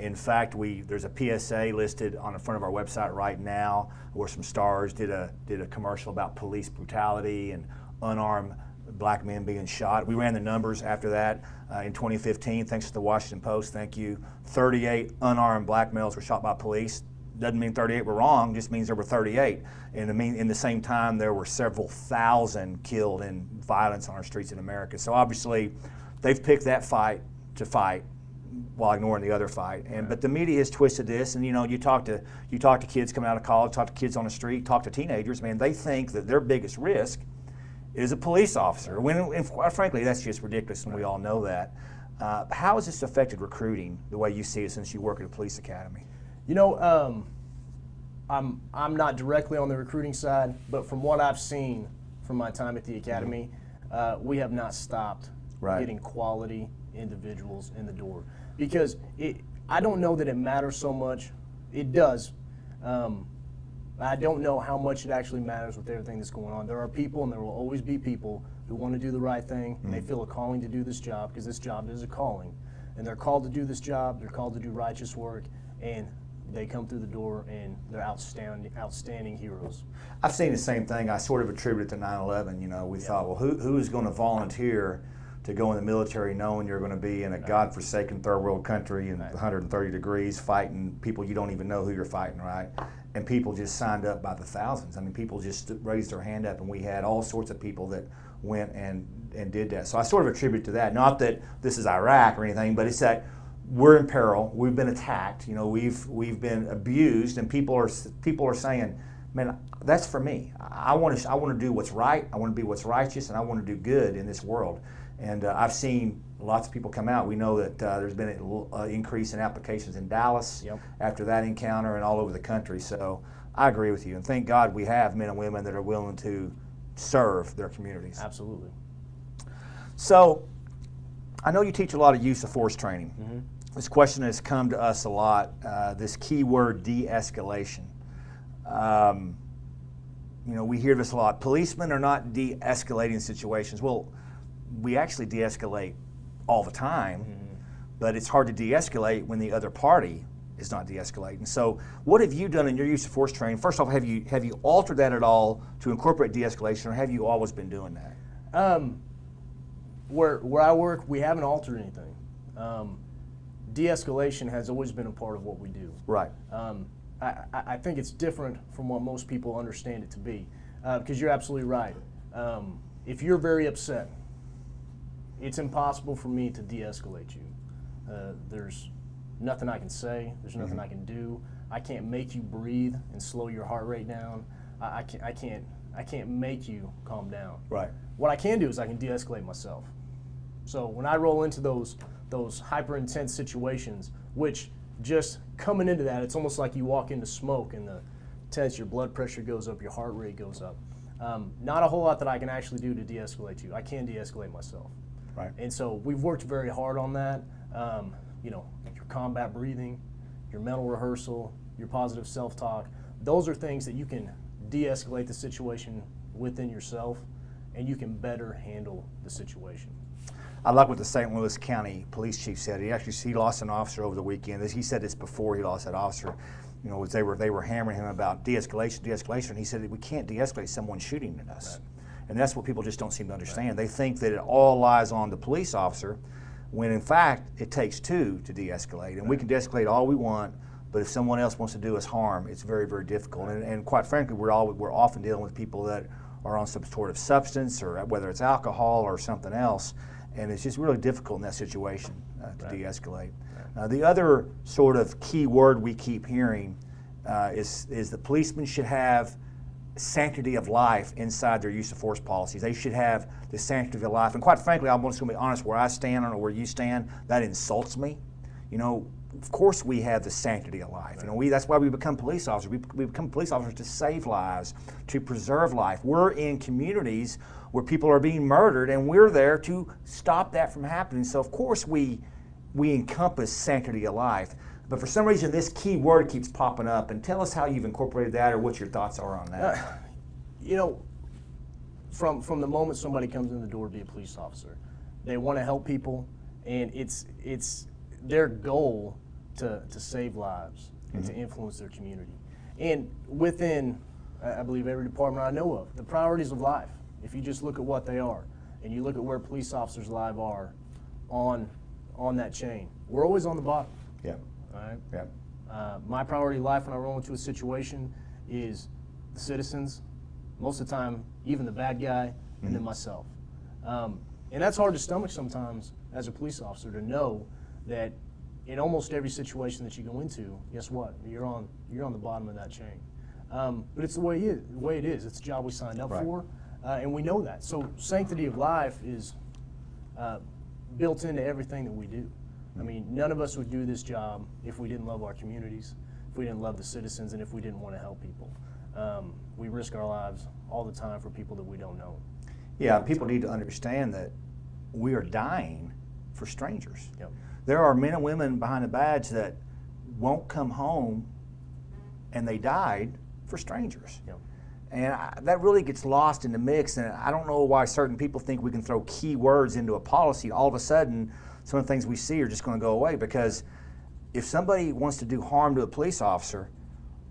In fact, there's a PSA listed on the front of our website right now, where some stars did a commercial about police brutality and unarmed black men being shot. We ran the numbers after that in 2015, thanks to the Washington Post. Thank you. 38 unarmed black males were shot by police. Doesn't mean 38 were wrong, just means there were 38. And in the same time, there were several thousand killed in violence on our streets in America. So obviously, they've picked that fight to fight while ignoring the other fight. But the media has twisted this, and you talk to kids coming out of college, talk to kids on the street, talk to teenagers, man, they think that their biggest risk is a police officer. And quite frankly, that's just ridiculous, and we all know that. How has this affected recruiting the way you see it since you work at a police academy? I'm not directly on the recruiting side, but from what I've seen from my time at the academy, we have not stopped getting quality individuals in the door. Because I don't know that it matters so much. It does. I don't know how much it actually matters with everything that's going on. There are people, and there will always be people, who want to do the right thing, and they feel a calling to do this job, because this job is a calling. And they're called to do this job, they're called to do righteous work, and they come through the door and they're outstanding heroes. I've seen the same thing. I sort of attribute it to 9/11. You know, we thought, well, who is going to volunteer to go in the military knowing you're going to be in a godforsaken third world country in 130 degrees fighting people you don't even know who you're fighting, right? And people just signed up by the thousands. I mean, people just raised their hand up, and we had all sorts of people that went and did that. So I sort of attribute to that. Not that this is Iraq or anything, but it's that we're in peril. We've been attacked. You know, we've been abused, and people are saying, "Man, that's for me. I want to do what's right. I want to be what's righteous, and I want to do good in this world." And I've seen lots of people come out. We know that there's been an increase in applications in Dallas after that encounter, and all over the country. So I agree with you, and thank God we have men and women that are willing to serve their communities. Absolutely. So I know you teach a lot of use of force training. This question has come to us a lot, this key word, de-escalation. You know, we hear this a lot. Policemen are not de-escalating situations. Well, we actually de-escalate all the time, but it's hard to de-escalate when the other party is not de-escalating. So what have you done in your use of force training? First off, have you altered that at all to incorporate de-escalation, or have you always been doing that? Where I work, we haven't altered anything. De-escalation has always been a part of what we do. Right. I think it's different from what most people understand it to be, because you're absolutely right. If you're very upset, it's impossible for me to de-escalate you. There's nothing I can say. There's nothing I can do. I can't make you breathe and slow your heart rate down. I can't make you calm down. Right. What I can do is I can de-escalate myself. So when I roll into those hyper intense situations, which just coming into that, it's almost like you walk into smoke and the tense, your blood pressure goes up, your heart rate goes up. Not a whole lot that I can actually do to de-escalate you. I can de-escalate myself. Right. And so we've worked very hard on that. You know, your combat breathing, your mental rehearsal, your positive self-talk, those are things that you can de-escalate the situation within yourself, and you can better handle the situation. I like what the St. Louis County Police Chief said. He lost an officer over the weekend. He said this before he lost that officer. You know, they were hammering him about de-escalation. And he said that we can't de-escalate someone shooting at us. Right. And that's what people just don't seem to understand. Right. They think that it all lies on the police officer, when in fact it takes two to de-escalate. And we can de-escalate all we want, but if someone else wants to do us harm, it's very, very difficult. And quite frankly, we're often dealing with people that are on some sort of substance, or whether it's alcohol or something else. And it's just really difficult in that situation to de-escalate. The other sort of key word we keep hearing is that policemen should have sanctity of life inside their use of force policies. They should have the sanctity of life. And quite frankly, I'm just going to be honest, where I stand, I don't know where you stand, that insults me. You know, of course we have the sanctity of life. Right. You know, that's why we become police officers. We become police officers to save lives, to preserve life. We're in communities where people are being murdered, and we're there to stop that from happening. So of course we encompass sanctity of life. But for some reason this key word keeps popping up, and tell us how you've incorporated that, or what your thoughts are on that. You know, from the moment somebody comes in the door to be a police officer, they want to help people, and it's their goal to save lives and to influence their community. And within, I believe, every department I know of, the priorities of life, if you just look at what they are, and you look at where police officers' lives are on that chain, we're always on the bottom. Yeah. All right? Yeah. My priority of life when I roll into a situation is the citizens, most of the time, even the bad guy, and then myself. And that's hard to stomach sometimes as a police officer, to know that in almost every situation that you go into, guess what? You're on the bottom of that chain. But it's the way it is. It's a job we signed up for, and we know that. So sanctity of life is built into everything that we do. I mean, none of us would do this job if we didn't love our communities, if we didn't love the citizens, and if we didn't want to help people. We risk our lives all the time for people that we don't know. Yeah, people need to understand that we are dying for strangers. Yep. There are men and women behind the badge that won't come home, and they died for strangers. Yep. And that really gets lost in the mix, and I don't know why certain people think we can throw key words into a policy. All of a sudden, some of the things we see are just going to go away, because if somebody wants to do harm to a police officer,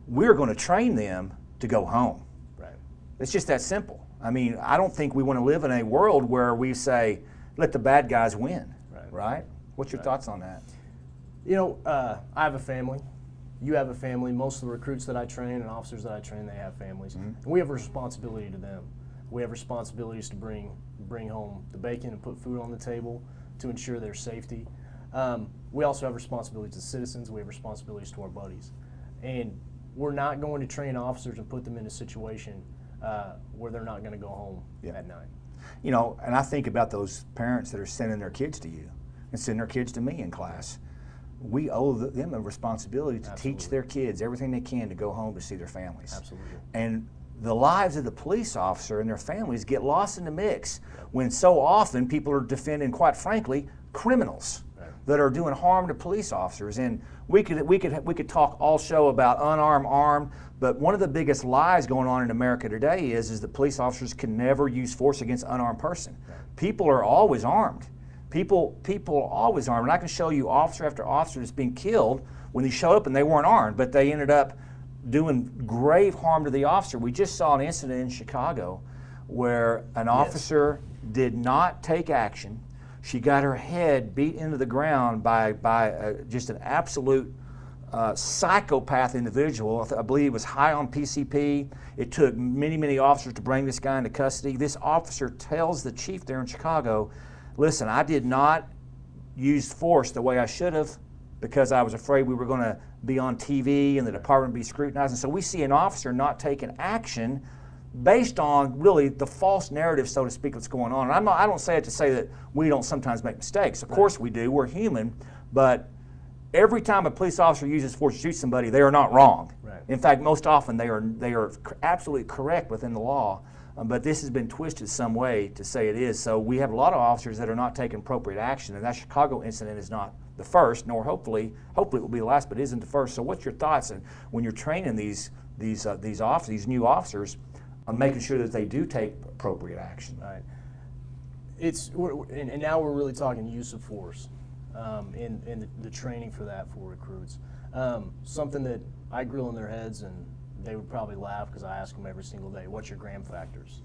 we're going to train them to go home. Right. It's just that simple. I mean, I don't think we want to live in a world where we say, let the bad guys win, right? What's your thoughts on that? You know, I have a family. You have a family. Most of the recruits that I train and officers that I train, they have families. And we have a responsibility to them. We have responsibilities to bring home the bacon and put food on the table to ensure their safety. We also have responsibilities to citizens. We have responsibilities to our buddies. And we're not going to train officers and put them in a situation where they're not going to go home at night. You know, and I think about those parents that are sending their kids to you and sending their kids to me in class. We owe them a responsibility to teach their kids everything they can to go home to see their families. Absolutely. And the lives of the police officer and their families get lost in the mix when so often people are defending, quite frankly, criminals that are doing harm to police officers. And we could talk all show about unarmed, armed, but one of the biggest lies going on in America today is that police officers can never use force against an unarmed person. People are always armed. People are always armed, and I can show you officer after officer that's being killed when they showed up and they weren't armed, but they ended up doing grave harm to the officer. We just saw an incident in Chicago where an officer did not take action. She got her head beat into the ground by just an absolute psychopath individual. I believe he was high on PCP. It took many, many officers to bring this guy into custody. This officer tells the chief there in Chicago, listen, I did not use force the way I should have because I was afraid we were going to be on TV and the department be scrutinized. And so we see an officer not taking action based on really the false narrative, so to speak, that's going on. And I don't say it to say that we don't sometimes make mistakes. Of course we do. We're human. But every time a police officer uses force to shoot somebody, they are not wrong. Right. In fact, most often they are absolutely correct within the law. But this has been twisted some way to say it is. So we have a lot of officers that are not taking appropriate action, and that Chicago incident is not the first, nor hopefully it will be the last, but it isn't the first. So what's your thoughts when you're training these new officers on making sure that they do take appropriate action? Right. And now we're really talking use of force in the training for that for recruits. Something that I grill in their heads, and they would probably laugh because I ask them every single day, what's your Graham factors?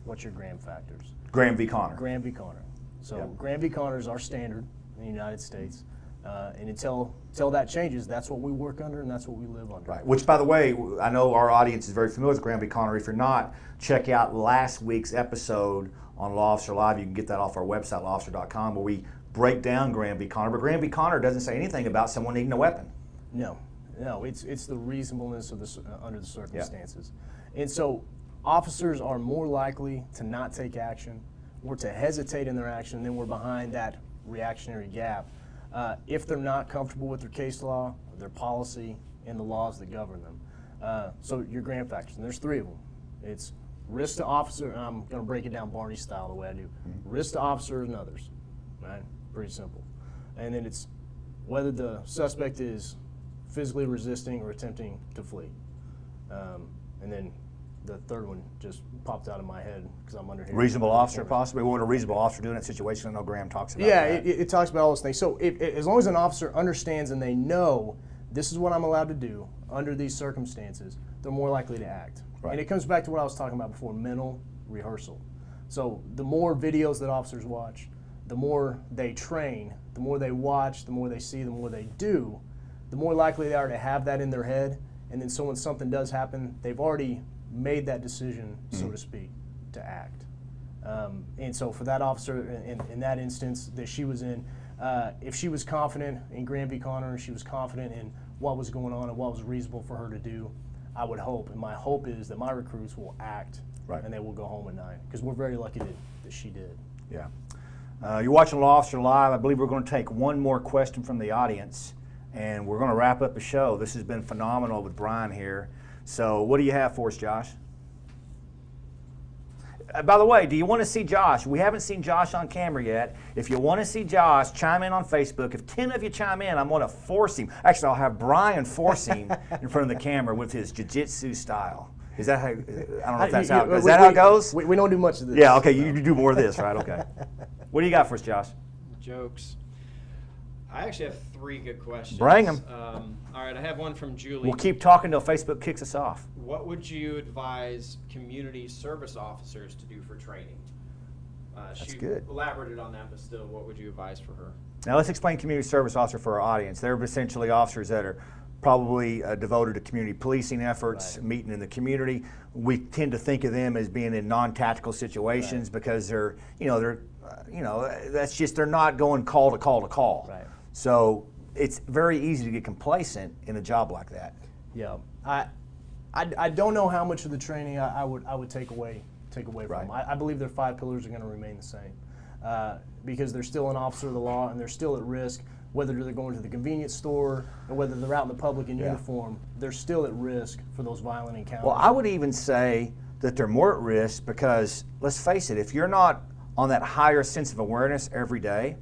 What's your Graham factors? Graham v. Connor. Graham v. Connor. So Graham v. Connor is our standard in the United States. And until that changes, that's what we work under and that's what we live under. Right. Which, by the way, I know our audience is very familiar with Graham v. Connor. If you're not, check out last week's episode on Law Officer Live. You can get that off our website, lawofficer.com, where we break down Graham v. Connor. But Graham v. Connor doesn't say anything about someone needing a weapon. No, it's the reasonableness of under the circumstances. And so officers are more likely to not take action or to hesitate in their action, and then we're behind that reactionary gap if they're not comfortable with their case law, their policy, and the laws that govern them. So your Graham factors, and there's three of them. It's risk to officer, and I'm going to break it down Barney style the way I do. Risk to officers and others, right? Pretty simple. And then it's whether the suspect is physically resisting or attempting to flee. And then the third one just popped out of my head because I'm under here. Reasonable officer, possibly? What would a reasonable officer do in that situation? I know Graham talks about that. Yeah, it talks about all those things. So as long as an officer understands and they know this is what I'm allowed to do under these circumstances, they're more likely to act. Right. And it comes back to what I was talking about before, mental rehearsal. So the more videos that officers watch, the more they train, the more they watch, the more they see, the more they do, the more likely they are to have that in their head, and then so when something does happen, they've already made that decision, so to speak, to act. And so for that officer, in that instance that she was in, if she was confident in Graham v. Connor and she was confident in what was going on and what was reasonable for her to do, I would hope, and my hope is that my recruits will act and they will go home at night, because we're very lucky that she did. Yeah. You're watching Law Officer Live. I believe we're going to take one more question from the audience, and we're going to wrap up the show. This has been phenomenal with Brian here. So what do you have for us, Josh? By the way, do you want to see Josh? We haven't seen Josh on camera yet. If you want to see Josh, chime in on Facebook. If 10 of you chime in, I'm going to force him. Actually, I'll have Brian force him in front of the camera with his jiu-jitsu style. Is that how? I don't know if that's how. Is that how it goes? We don't do much of this. Yeah. Okay. You do more of this, right? Okay. What do you got for us, Josh? Jokes. I actually have 3 good questions. Bring 'em. All right, I have one from Julie. We'll keep talking until Facebook kicks us off. What would you advise community service officers to do for training? She good. elaborated on that, but still, what would you advise for her? Now let's explain community service officer for our audience. They're essentially officers that are probably devoted to community policing efforts, meeting in the community. We tend to think of them as being in non-tactical situations because they're that's just, they're not going call to call to call. Right. So it's very easy to get complacent in a job like that. Yeah, I don't know how much of the training I would take away from them. I believe their 5 pillars are going to remain the same because they're still an officer of the law and they're still at risk. Whether they're going to the convenience store or whether they're out in the public in uniform, they're still at risk for those violent encounters. Well, I would even say that they're more at risk because, let's face it, if you're not on that higher sense of awareness every day,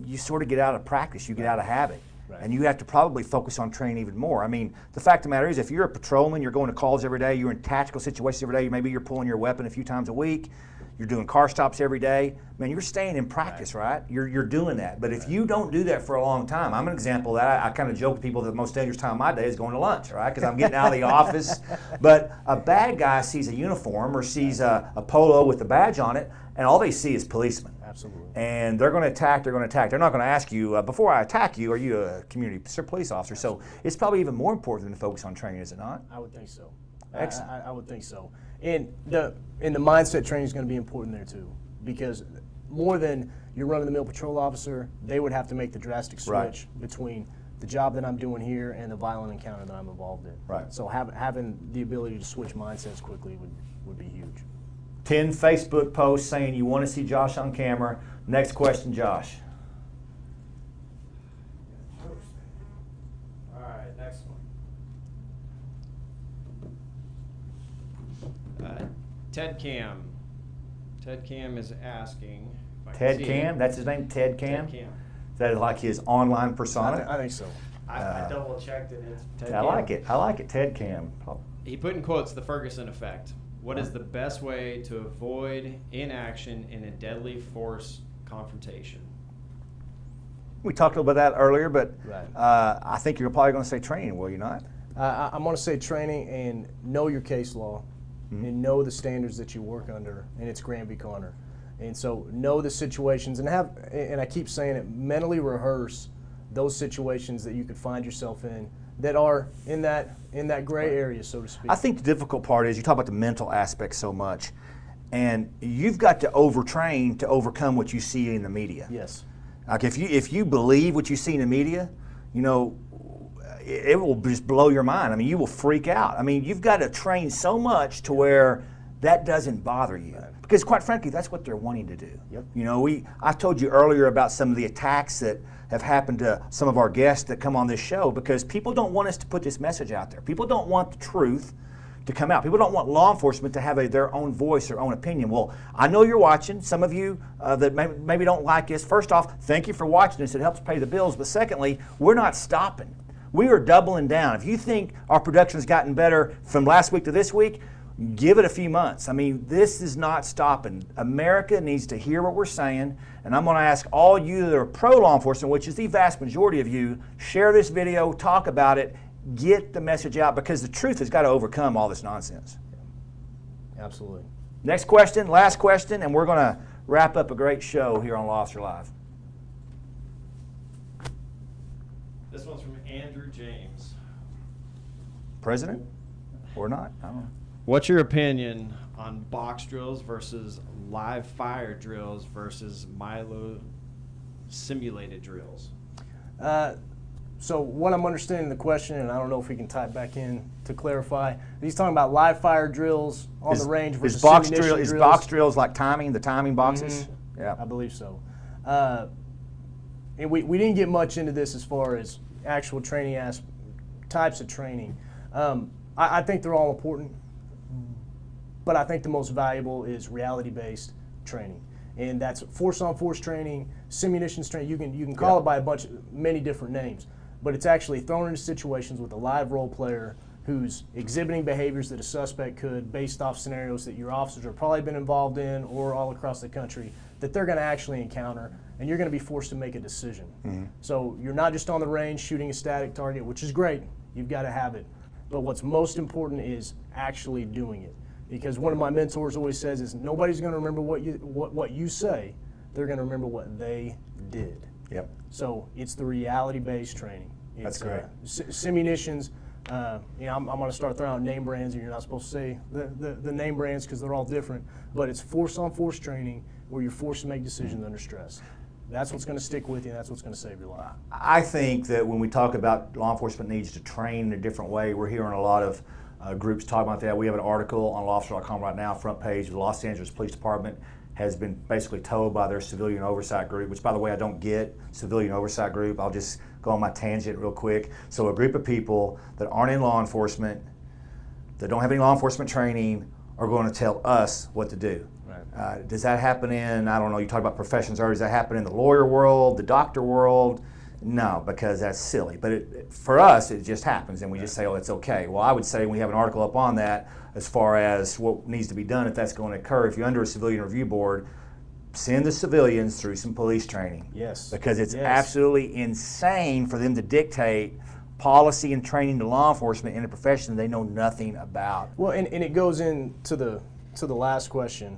you sort of get out of practice, you get out of habit. Right. And you have to probably focus on training even more. I mean, the fact of the matter is, if you're a patrolman, you're going to calls every day, you're in tactical situations every day, maybe you're pulling your weapon a few times a week, you're doing car stops every day, man, you're staying in practice, right? You're doing that. But if you don't do that for a long time, I'm an example of that. I kind of joke with people that the most dangerous time of my day is going to lunch, right? Because I'm getting out of the office. But a bad guy sees a uniform or sees a polo with a badge on it, and all they see is policemen. Absolutely. And they're going to attack, they're going to attack. They're not going to ask you, before I attack you, are you a community police officer? So it's probably even more important than to focus on training, is it not? I would think so. Excellent. I would think so. And the mindset training is going to be important there too, because more than your run-of-the-mill patrol officer, they would have to make the drastic switch between the job that I'm doing here and the violent encounter that I'm involved in. Right. So having the ability to switch mindsets quickly would be huge. 10 Facebook posts saying you want to see Josh on camera. Next question, Josh. All right, next one. Ted Cam. Ted Cam is asking. If I can Ted see Cam? him. That's his name, Ted Cam? Ted Cam. Is that like his online persona? I think so. I double checked it. It's Ted I Cam. like it. I like it, Ted Cam. He put in quotes the Ferguson effect. What is the best way to avoid inaction in a deadly force confrontation? We talked about that earlier, but I think you're probably going to say training, will you not? I'm going to say training and know your case law and know the standards that you work under, and it's Graham v. Connor. And so know the situations and I keep saying it, mentally rehearse those situations that you could find yourself in that are in that gray area, so to speak. I think the difficult part is you talk about the mental aspect so much, and you've got to overtrain to overcome what you see in the media. Yes. Like if you believe what you see in the media, you know, it will just blow your mind. I mean, you will freak out. I mean, you've got to train so much to where that doesn't bother you. Right. Because quite frankly, that's what they're wanting to do. Yep. You know, I told you earlier about some of the attacks that have happened to some of our guests that come on this show because people don't want us to put this message out there. People don't want the truth to come out. People don't want law enforcement to have their own voice, their own opinion. Well, I know you're watching. Some of you that maybe don't like this. First off, thank you for watching this. It helps pay the bills. But secondly, we're not stopping. We are doubling down. If you think our production's gotten better from last week to this week, give it a few months. I mean, this is not stopping. America needs to hear what we're saying, and I'm going to ask all you that are pro-law enforcement, which is the vast majority of you, share this video, talk about it, get the message out, because the truth has got to overcome all this nonsense. Absolutely. Next question, last question, and we're going to wrap up a great show here on Law Officer Live. This one's from Andrew James. President or not? I don't know. What's your opinion on box drills versus live fire drills versus Milo simulated drills? So what I'm understanding the question, and I don't know if we can tie it back in to clarify, he's talking about live fire drills on the range versus box simulation drills. Is box drills like the timing boxes? Mm-hmm. Yeah. I believe so. And we didn't get much into this as far as actual training types of training. I think they're all important. But I think the most valuable is reality-based training. And that's force-on-force training, simulations training. You can call it by many different names, but it's actually thrown into situations with a live role player who's exhibiting behaviors that a suspect could, based off scenarios that your officers have probably been involved in or all across the country, that they're going to actually encounter, and you're going to be forced to make a decision. So you're not just on the range shooting a static target, which is great. You've got to have it. But what's most important is actually doing it. Because one of my mentors always says is nobody's going to remember what you say. They're going to remember what they did. Yep. So it's the reality-based training. That's great. Simunitions. I'm going to start throwing out name brands, and you're not supposed to say the name brands because they're all different. But it's force-on-force training where you're forced to make decisions under stress. That's what's going to stick with you, and that's what's going to save your life. I think that when we talk about law enforcement needs to train in a different way, we're hearing a lot of groups talk about that. We have an article on lawofficer.com right now, front page. The Los Angeles Police Department has been basically told by their civilian oversight group, which, by the way, I don't get, civilian oversight group. I'll just go on my tangent real quick. So a group of people that aren't in law enforcement, that don't have any law enforcement training, are going to tell us what to do. Right. Does that happen in, I don't know, you talk about professions earlier, does that happen in the lawyer world, the doctor world? No, because that's silly. But for us, it just happens, and we just say, oh, it's okay. Well, I would say we have an article up on that as far as what needs to be done if that's going to occur. If you're under a civilian review board, send the civilians through some police training. Yes. Because it's absolutely insane for them to dictate policy and training to law enforcement in a profession they know nothing about. Well, and it goes into the last question,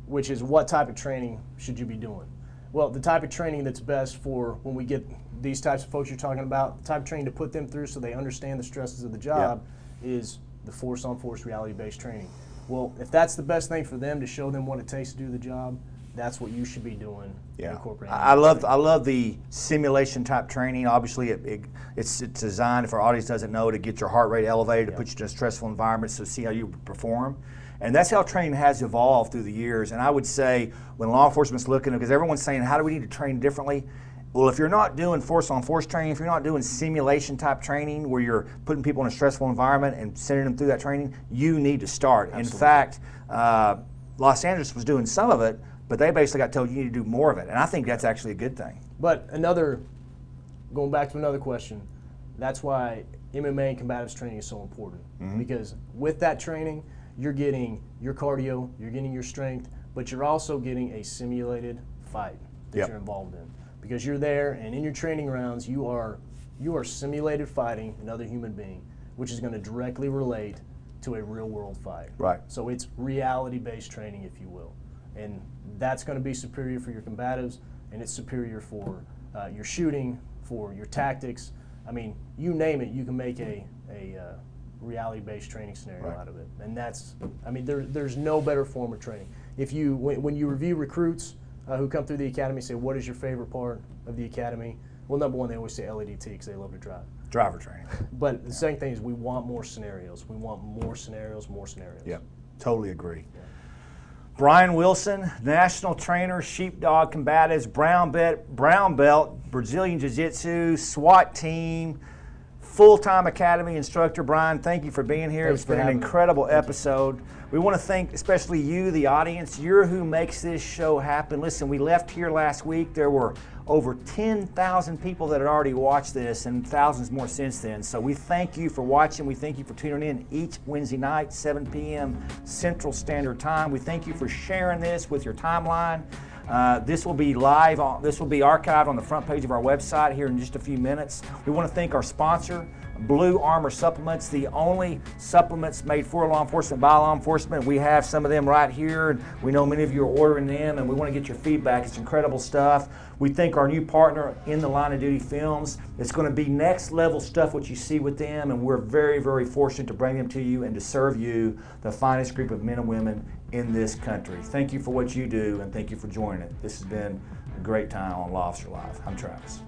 which is what type of training should you be doing? Well, the type of training that's best for when we get these types of folks you're talking about, the type of training to put them through so they understand the stresses of the job is the force-on-force reality-based training. Well, if that's the best thing for them to show them what it takes to do the job, that's what you should be doing. Incorporating. I love the simulation type training. Obviously, it's designed, if our audience doesn't know, to get your heart rate elevated, to put you in a stressful environment, so see how you perform. And that's how training has evolved through the years. And I would say when law enforcement's looking, because everyone's saying, how do we need to train differently? Well, if you're not doing force-on-force training, if you're not doing simulation type training where you're putting people in a stressful environment and sending them through that training, you need to start. Absolutely. In fact, Los Angeles was doing some of it, but they basically got told you need to do more of it. And I think that's actually a good thing. But going back to another question, that's why MMA and combatives training is so important. Because with that training, you're getting your cardio, you're getting your strength, but you're also getting a simulated fight that you're involved in. Because you're there, and in your training rounds, you are simulated fighting another human being, which is going to directly relate to a real-world fight. Right. So it's reality-based training, if you will. And that's going to be superior for your combatives, and it's superior for your shooting, for your tactics. I mean, you name it, you can make a reality-based training scenario out of it. And that's, I mean, there's no better form of training. When you review recruits who come through the academy, say, what is your favorite part of the academy? Well, number one, they always say LEDT because they love to drive. Driver training. But the second thing is we want more scenarios. We want more scenarios, more scenarios. Yep, totally agree. Yeah. Brian Wilson, national trainer, sheepdog combatives, brown belt, Brazilian Jiu-Jitsu, SWAT team, full-time Academy instructor. Brian, thank you for being here. It's been an incredible episode. We want to thank especially you, the audience. You're who makes this show happen. Listen, we left here last week. There were over 10,000 people that had already watched this and thousands more since then. So we thank you for watching. We thank you for tuning in each Wednesday night, 7 p.m. Central Standard Time. We thank you for sharing this with your timeline. This will be live. This will be archived on the front page of our website here in just a few minutes. We want to thank our sponsor, Blue Armor Supplements, the only supplements made for law enforcement by law enforcement. We have some of them right here, and we know many of you are ordering them, and we want to get your feedback. It's incredible stuff. We thank our new partner in the Line of Duty Films. It's going to be next level stuff what you see with them, and we're very, very fortunate to bring them to you and to serve you, the finest group of men and women in this country. Thank you for what you do, and thank you for joining it. This has been a great time on Law Officer Live. I'm Travis.